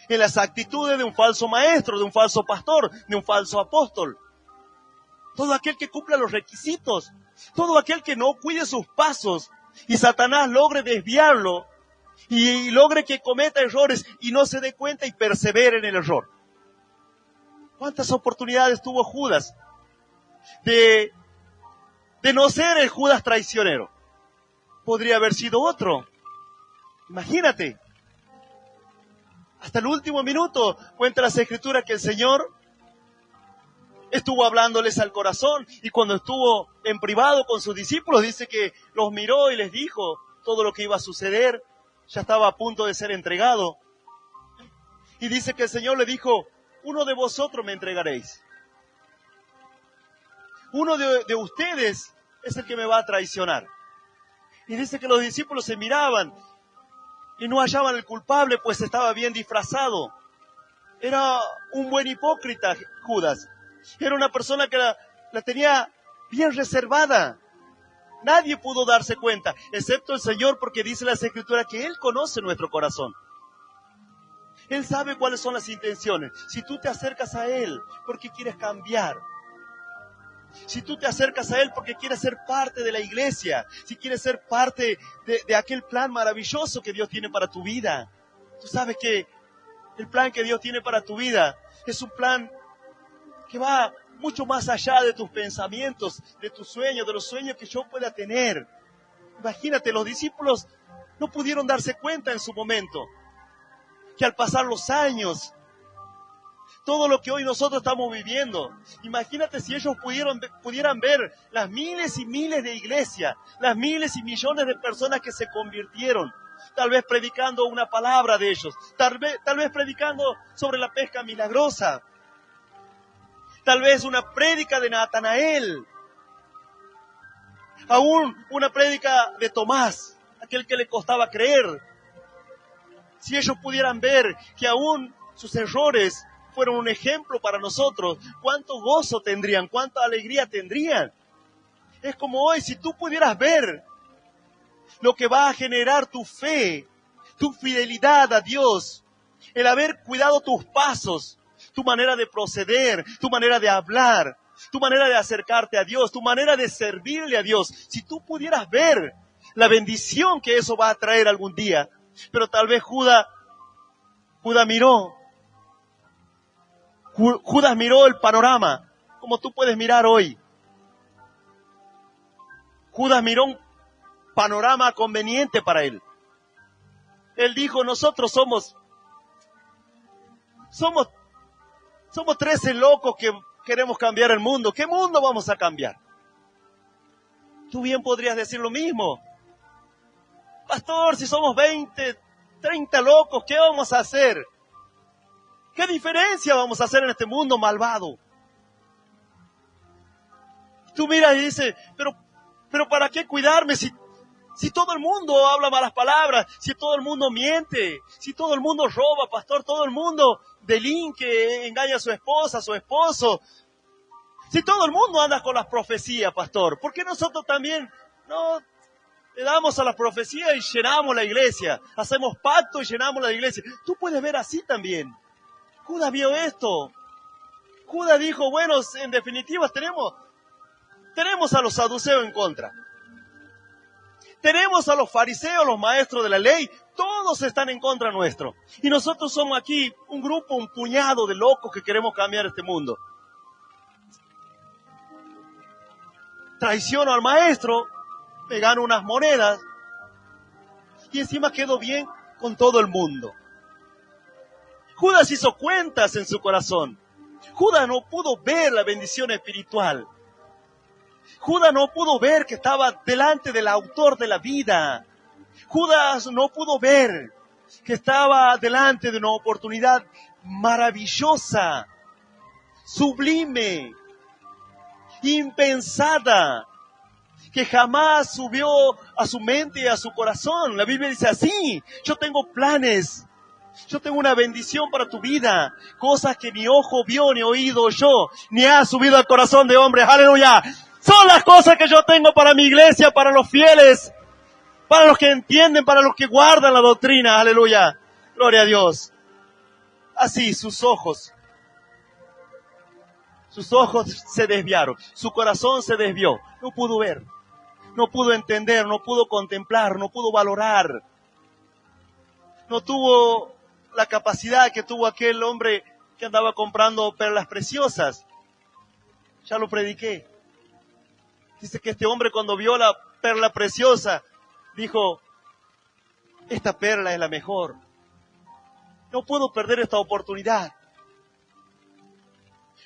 en las actitudes de un falso maestro, de un falso pastor, de un falso apóstol. Todo aquel que cumpla los requisitos, todo aquel que no cuide sus pasos y Satanás logre desviarlo y logre que cometa errores y no se dé cuenta y persevere en el error. ¿Cuántas oportunidades tuvo Judas de no ser el Judas traicionero? Podría haber sido otro. Imagínate. Hasta el último minuto cuenta las Escrituras que el Señor estuvo hablándoles al corazón y cuando estuvo en privado con sus discípulos dice que los miró y les dijo todo lo que iba a suceder. Ya estaba a punto de ser entregado. Y dice que el Señor le dijo, uno de vosotros me entregaréis. Uno de ustedes es el que me va a traicionar. Y dice que los discípulos se miraban y no hallaban el culpable, pues estaba bien disfrazado. Era un buen hipócrita, Judas. Era una persona que la tenía bien reservada. Nadie pudo darse cuenta, excepto el Señor, porque dice la Escritura que Él conoce nuestro corazón. Él sabe cuáles son las intenciones. Si tú te acercas a Él porque quieres cambiar, si tú te acercas a Él porque quieres ser parte de la iglesia, si quieres ser parte de aquel plan maravilloso que Dios tiene para tu vida, tú sabes que el plan que Dios tiene para tu vida es un plan que va mucho más allá de tus pensamientos, de tus sueños, de los sueños que yo pueda tener. Imagínate, los discípulos no pudieron darse cuenta en su momento que al pasar los años, todo lo que hoy nosotros estamos viviendo, imagínate si ellos pudieran ver las miles y miles de iglesias, las miles y millones de personas que se convirtieron, tal vez predicando una palabra de ellos, tal vez predicando sobre la pesca milagrosa. tal vez una prédica de Natanael, aún una prédica de Tomás, aquel que le costaba creer. Si ellos pudieran ver que aún sus errores fueron un ejemplo para nosotros, cuánto gozo tendrían, cuánta alegría tendrían. Es como hoy, si tú pudieras ver lo que va a generar tu fe, tu fidelidad a Dios, el haber cuidado tus pasos, tu manera de proceder, tu manera de hablar, tu manera de acercarte a Dios, tu manera de servirle a Dios. Si tú pudieras ver la bendición que eso va a traer algún día. Pero tal vez Judas miró el panorama, como tú puedes mirar hoy. Judas miró un panorama conveniente para él. Él dijo, nosotros somos 13 locos que queremos cambiar el mundo. ¿Qué mundo vamos a cambiar? Tú bien podrías decir lo mismo. Pastor, si somos 20, 30 locos, ¿qué vamos a hacer? ¿Qué diferencia vamos a hacer en este mundo malvado? Tú miras y dices, pero ¿para qué cuidarme si todo el mundo habla malas palabras, si todo el mundo miente, si todo el mundo roba, pastor, todo el mundo delinque, engaña a su esposa, a su esposo? Si todo el mundo anda con las profecías, pastor, ¿por qué nosotros también no le damos a las profecías y llenamos la iglesia? Hacemos pacto y llenamos la iglesia. Tú puedes ver así también. Judas vio esto. Judas dijo, bueno, en definitiva tenemos a los saduceos en contra. Tenemos a los fariseos, los maestros de la ley, todos están en contra nuestro. Y nosotros somos aquí un grupo, un puñado de locos que queremos cambiar este mundo. Traiciono al maestro, me gano unas monedas y encima quedo bien con todo el mundo. Judas hizo cuentas en su corazón. Judas no pudo ver la bendición espiritual. Judas no pudo ver que estaba delante del autor de la vida. Judas no pudo ver que estaba delante de una oportunidad maravillosa, sublime, impensada, que jamás subió a su mente y a su corazón. La Biblia dice así, yo tengo planes, yo tengo una bendición para tu vida, cosas que ni ojo vio, ni oído oyó, ni ha subido al corazón de hombre. ¡Aleluya! Son las cosas que yo tengo para mi iglesia, para los fieles, para los que entienden, para los que guardan la doctrina. ¡Aleluya! Gloria a Dios. Así sus ojos se desviaron, su corazón se desvió, no pudo ver, no pudo entender, no pudo contemplar, no pudo valorar, no tuvo la capacidad que tuvo aquel hombre que andaba comprando perlas preciosas. Ya lo prediqué. Dice que este hombre cuando vio la perla preciosa, dijo, esta perla es la mejor, no puedo perder esta oportunidad.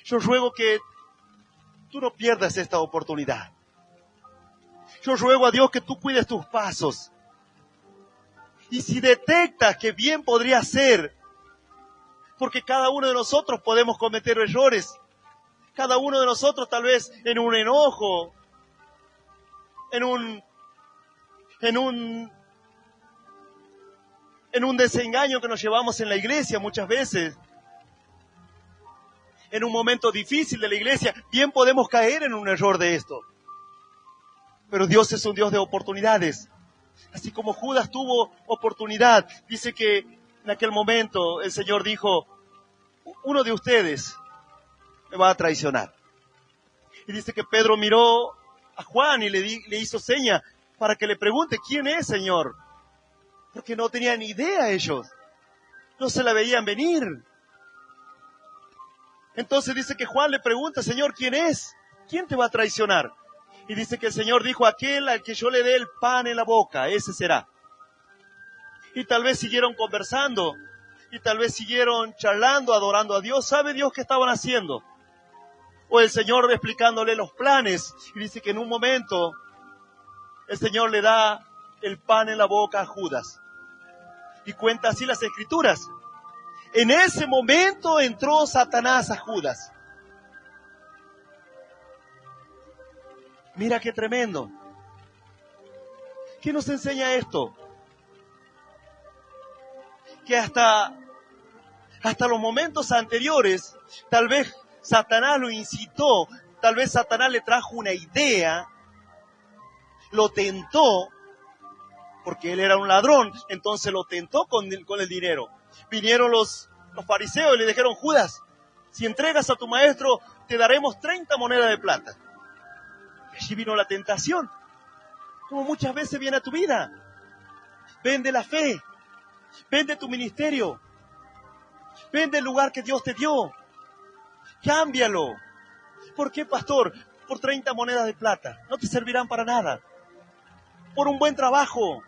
Yo ruego que tú no pierdas esta oportunidad. Yo ruego a Dios que tú cuides tus pasos. Y si detectas que bien podría ser, porque cada uno de nosotros podemos cometer errores, cada uno de nosotros tal vez en un enojo, en un desengaño que nos llevamos en la iglesia muchas veces, en un momento difícil de la iglesia, bien podemos caer en un error de esto. Pero Dios es un Dios de oportunidades. Así como Judas tuvo oportunidad, dice que en aquel momento el Señor dijo, uno de ustedes me va a traicionar. Y dice que Pedro miró a Juan y le hizo seña para que le pregunte, ¿quién es, Señor? Porque no tenían ni idea ellos. No se la veían venir. Entonces dice que Juan le pregunta, Señor, ¿quién es? ¿Quién te va a traicionar? Y dice que el Señor dijo, aquel al que yo le dé el pan en la boca, ese será. Y tal vez siguieron conversando, y tal vez siguieron charlando, adorando a Dios. ¿Sabe Dios qué estaban haciendo? O el Señor explicándole los planes, y dice que en un momento el Señor le da el pan en la boca a Judas. Y cuenta así las Escrituras. En ese momento entró Satanás a Judas. Mira qué tremendo. ¿Qué nos enseña esto? Que hasta los momentos anteriores, tal vez Satanás lo incitó, tal vez Satanás le trajo una idea, lo tentó, porque él era un ladrón, entonces lo tentó con el dinero. Vinieron los fariseos y le dijeron: Judas, si entregas a tu maestro, te daremos 30 monedas de plata. Y allí vino la tentación, como muchas veces viene a tu vida. Vende la fe, vende tu ministerio, vende el lugar que Dios te dio, cámbialo. ¿Por qué, pastor? Por 30 monedas de plata, no te servirán para nada. Por un buen trabajo,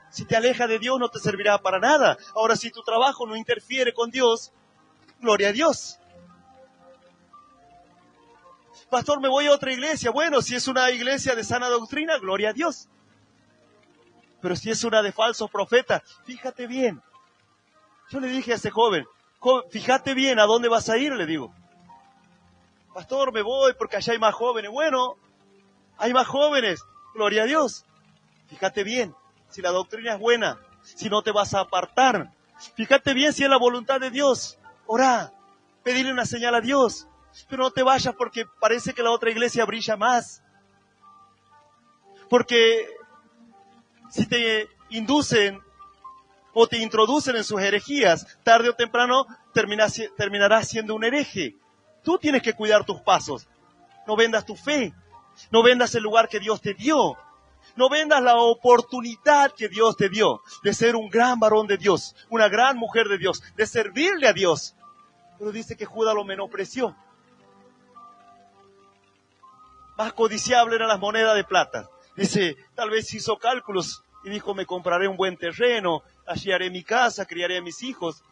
si te aleja de Dios no te servirá para nada. Ahora, si tu trabajo no interfiere con Dios, gloria a Dios. Pastor, me voy a otra iglesia. Bueno, si es una iglesia de sana doctrina, gloria a Dios. Pero si es una de falsos profetas, fíjate bien. Yo le dije a ese joven, fíjate bien a dónde vas a ir, le digo. Pastor, me voy porque allá hay más jóvenes. Bueno, hay más jóvenes, gloria a Dios. Fíjate bien si la doctrina es buena, si no te vas a apartar. Fíjate bien si es la voluntad de Dios. Orá, pedirle una señal a Dios. Pero no te vayas porque parece que la otra iglesia brilla más. Porque si te inducen o te introducen en sus herejías, tarde o temprano terminarás siendo un hereje. Tú tienes que cuidar tus pasos. No vendas tu fe. No vendas el lugar que Dios te dio. No vendas la oportunidad que Dios te dio de ser un gran varón de Dios, una gran mujer de Dios, de servirle a Dios. Pero dice que Judas lo menospreció. Más codiciable eran las monedas de plata. Dice, tal vez hizo cálculos y dijo: me compraré un buen terreno, allí haré mi casa, criaré a mis hijos.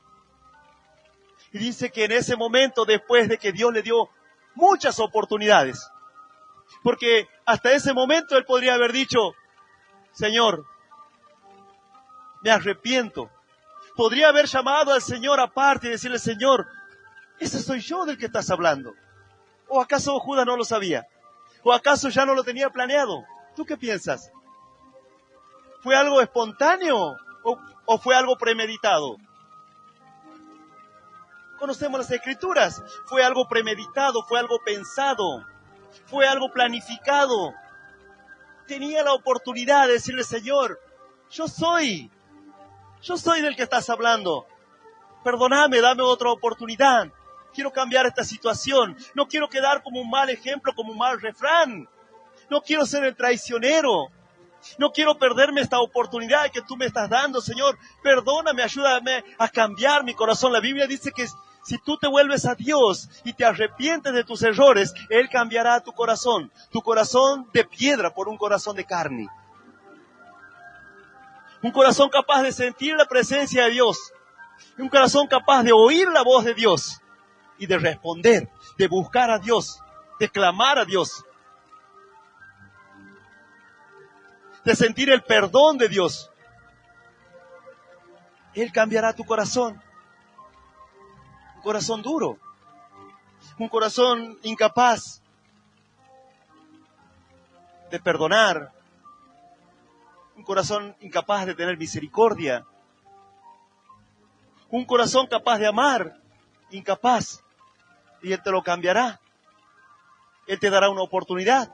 Y dice que en ese momento, después de que Dios le dio muchas oportunidades, porque hasta ese momento él podría haber dicho: Señor, me arrepiento. Podría haber llamado al Señor aparte y decirle: Señor, ese soy yo del que estás hablando. ¿O acaso Judas no lo sabía? ¿O acaso ya no lo tenía planeado? ¿Tú qué piensas? ¿Fue algo espontáneo o fue algo premeditado? Conocemos las Escrituras. Fue algo premeditado, fue algo pensado, fue algo planificado. Tenía la oportunidad de decirle: Señor, yo soy del que estás hablando. Perdóname, dame otra oportunidad. Quiero cambiar esta situación. No quiero quedar como un mal ejemplo, como un mal refrán. No quiero ser el traicionero. No quiero perderme esta oportunidad que tú me estás dando, Señor. Perdóname, ayúdame a cambiar mi corazón. La Biblia dice que si tú te vuelves a Dios y te arrepientes de tus errores, Él cambiará tu corazón de piedra por un corazón de carne. Un corazón capaz de sentir la presencia de Dios. Un corazón capaz de oír la voz de Dios y de responder, de buscar a Dios, de clamar a Dios, de sentir el perdón de Dios. Él cambiará tu corazón. Un corazón duro, un corazón incapaz de perdonar, un corazón incapaz de tener misericordia, un corazón capaz de amar, incapaz, y Él te lo cambiará. Él te dará una oportunidad.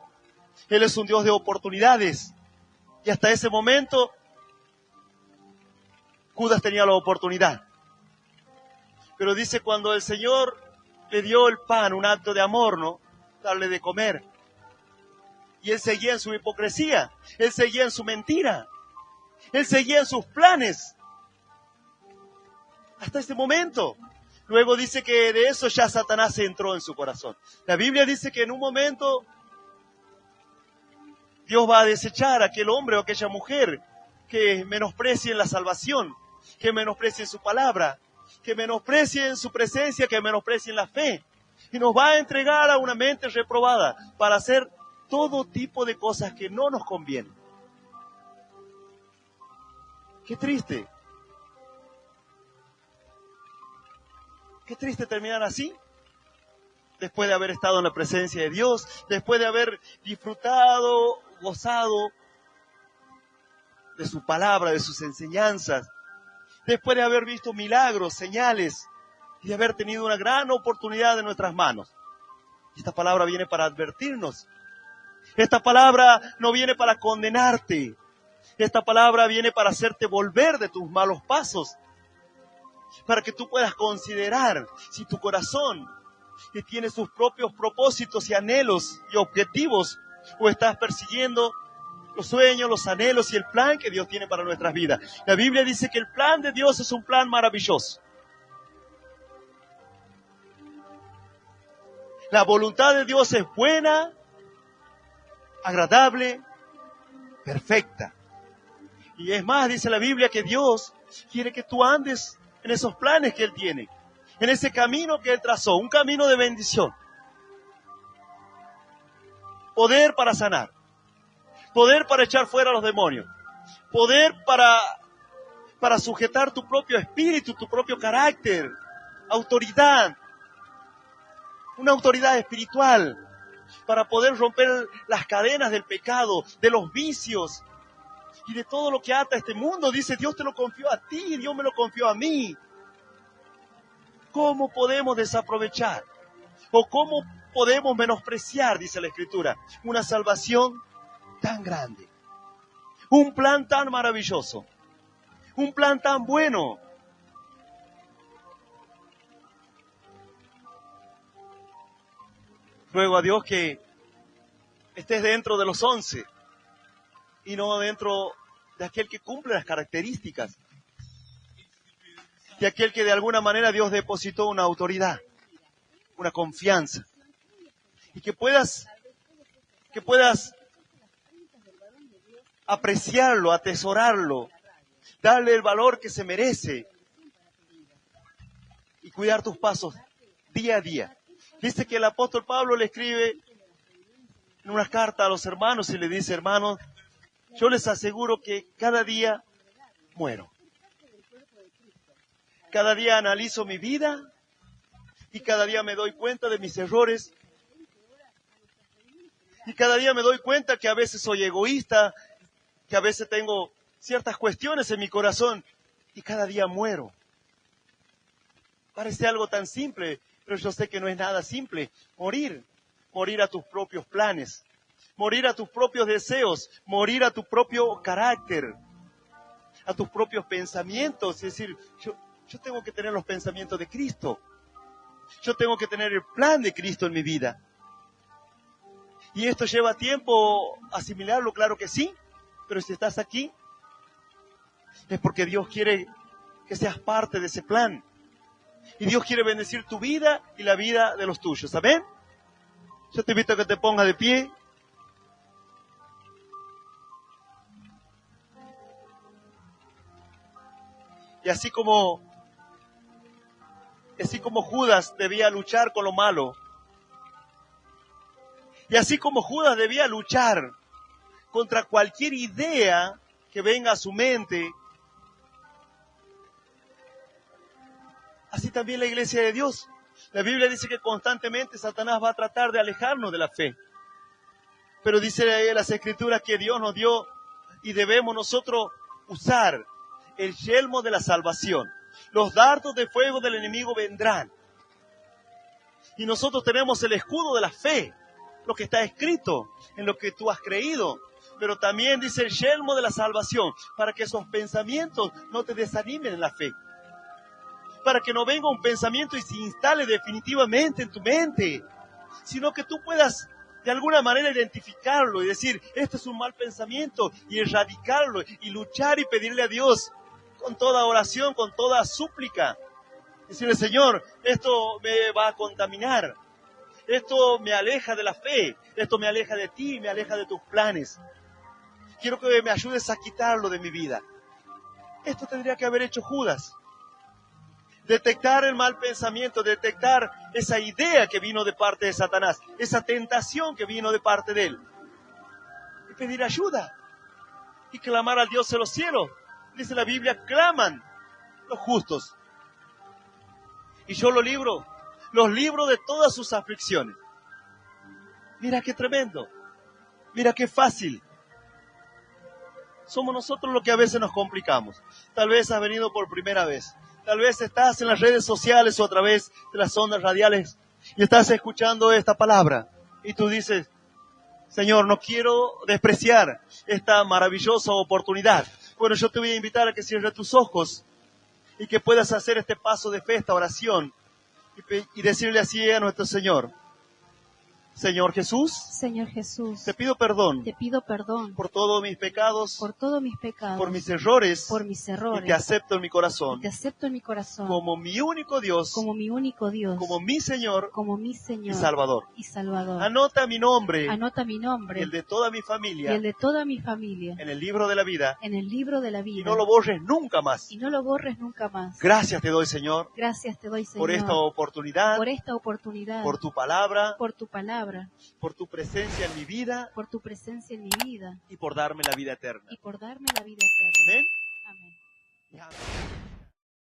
Él es un Dios de oportunidades. Y hasta ese momento, Judas tenía la oportunidad. Pero dice, cuando el Señor le dio el pan, un acto de amor, ¿no? Darle de comer. Y él seguía en su hipocresía. Él seguía en su mentira. Él seguía en sus planes. Hasta ese momento. Luego dice que de eso ya Satanás entró en su corazón. La Biblia dice que en un momento Dios va a desechar a aquel hombre o aquella mujer que menosprecien la salvación, que menosprecien su palabra, que menosprecien su presencia, que menosprecien la fe. Y nos va a entregar a una mente reprobada para hacer todo tipo de cosas que no nos convienen. Qué triste. Qué triste terminar así. después de haber estado en la presencia de Dios, después de haber disfrutado, gozado de su palabra, de sus enseñanzas, después de haber visto milagros, señales y de haber tenido una gran oportunidad en nuestras manos. Esta palabra viene para advertirnos. Esta palabra no viene para condenarte. Esta palabra viene para hacerte volver de tus malos pasos, para que tú puedas considerar si tu corazón, que tiene sus propios propósitos y anhelos y objetivos, o estás persiguiendo los sueños, los anhelos y el plan que Dios tiene para nuestras vidas. La Biblia dice que el plan de Dios es un plan maravilloso. La voluntad de Dios es buena, agradable, perfecta. Y es más, dice la Biblia que Dios quiere que tú andes en esos planes que Él tiene, en ese camino que Él trazó, un camino de bendición. Poder para sanar, poder para echar fuera a los demonios, poder para sujetar tu propio espíritu, tu propio carácter, autoridad, una autoridad espiritual, para poder romper las cadenas del pecado, de los vicios y de todo lo que ata a este mundo. Dice, Dios te lo confió a ti, Dios me lo confió a mí. ¿Cómo podemos desaprovechar? ¿O cómo podemos menospreciar, dice la Escritura, una salvación tan grande? Un plan tan maravilloso, un plan tan bueno. Ruego a Dios que estés dentro de los 11 y no dentro de aquel que cumple las características, de aquel que de alguna manera Dios depositó una autoridad, una confianza, y que puedas apreciarlo, atesorarlo, darle el valor que se merece y cuidar tus pasos día a día. Dice que el apóstol Pablo le escribe en una carta a los hermanos y le dice, hermanos, yo les aseguro que cada día muero. Cada día analizo mi vida y cada día me doy cuenta de mis errores. Y cada día me doy cuenta que a veces soy egoísta, que a veces tengo ciertas cuestiones en mi corazón y cada día muero. Parece algo tan simple, pero yo sé que no es nada simple. Morir a tus propios planes, morir a tus propios deseos, morir a tu propio carácter, a tus propios pensamientos. Es decir, yo tengo que tener los pensamientos de Cristo. Yo tengo que tener el plan de Cristo en mi vida. ¿Y esto lleva tiempo asimilarlo? Claro que sí, pero si estás aquí, es porque Dios quiere que seas parte de ese plan. Y Dios quiere bendecir tu vida y la vida de los tuyos. ¿Amén? Yo te invito a que te pongas de pie. Y así como Judas debía luchar con lo malo, y así como Judas debía luchar contra cualquier idea que venga a su mente, así también la iglesia de Dios. La Biblia dice que constantemente Satanás va a tratar de alejarnos de la fe. Pero dice ahí las Escrituras que Dios nos dio y debemos nosotros usar el yelmo de la salvación. Los dardos de fuego del enemigo vendrán. Y nosotros tenemos el escudo de la fe, lo que está escrito, en lo que tú has creído. Pero también dice el yelmo de la salvación, para que esos pensamientos no te desanimen en la fe. Para que no venga un pensamiento y se instale definitivamente en tu mente, sino que tú puedas de alguna manera identificarlo y decir, este es un mal pensamiento, y erradicarlo, y luchar y pedirle a Dios con toda oración, con toda súplica. Decirle, Señor, esto me va a contaminar, esto me aleja de la fe, esto me aleja de ti, me aleja de tus planes. Quiero que me ayudes a quitarlo de mi vida. Esto tendría que haber hecho Judas. Detectar el mal pensamiento, detectar esa idea que vino de parte de Satanás, esa tentación que vino de parte de él. Y pedir ayuda. Y clamar al Dios de los cielos. Dice la Biblia, claman los justos. Y yo lo libro los libros de todas sus aflicciones. Mira qué tremendo. Mira qué fácil. Somos nosotros los que a veces nos complicamos. Tal vez has venido por primera vez. Tal vez estás en las redes sociales o a través de las ondas radiales y estás escuchando esta palabra. Y tú dices, Señor, no quiero despreciar esta maravillosa oportunidad. Bueno, yo te voy a invitar a que cierres tus ojos y que puedas hacer este paso de fe, esta oración, y decirle así a nuestro Señor. Señor Jesús, te pido perdón por todos mis pecados, por mis errores, y te acepto en mi corazón, como mi único Dios, como mi Señor, y Salvador. Anota mi nombre, y el de toda mi familia, en el libro de la vida, y no lo borres nunca más. Gracias te doy, Señor, por esta oportunidad, por tu palabra, por tu presencia en mi vida, y por darme la vida eterna. Amén. Amén.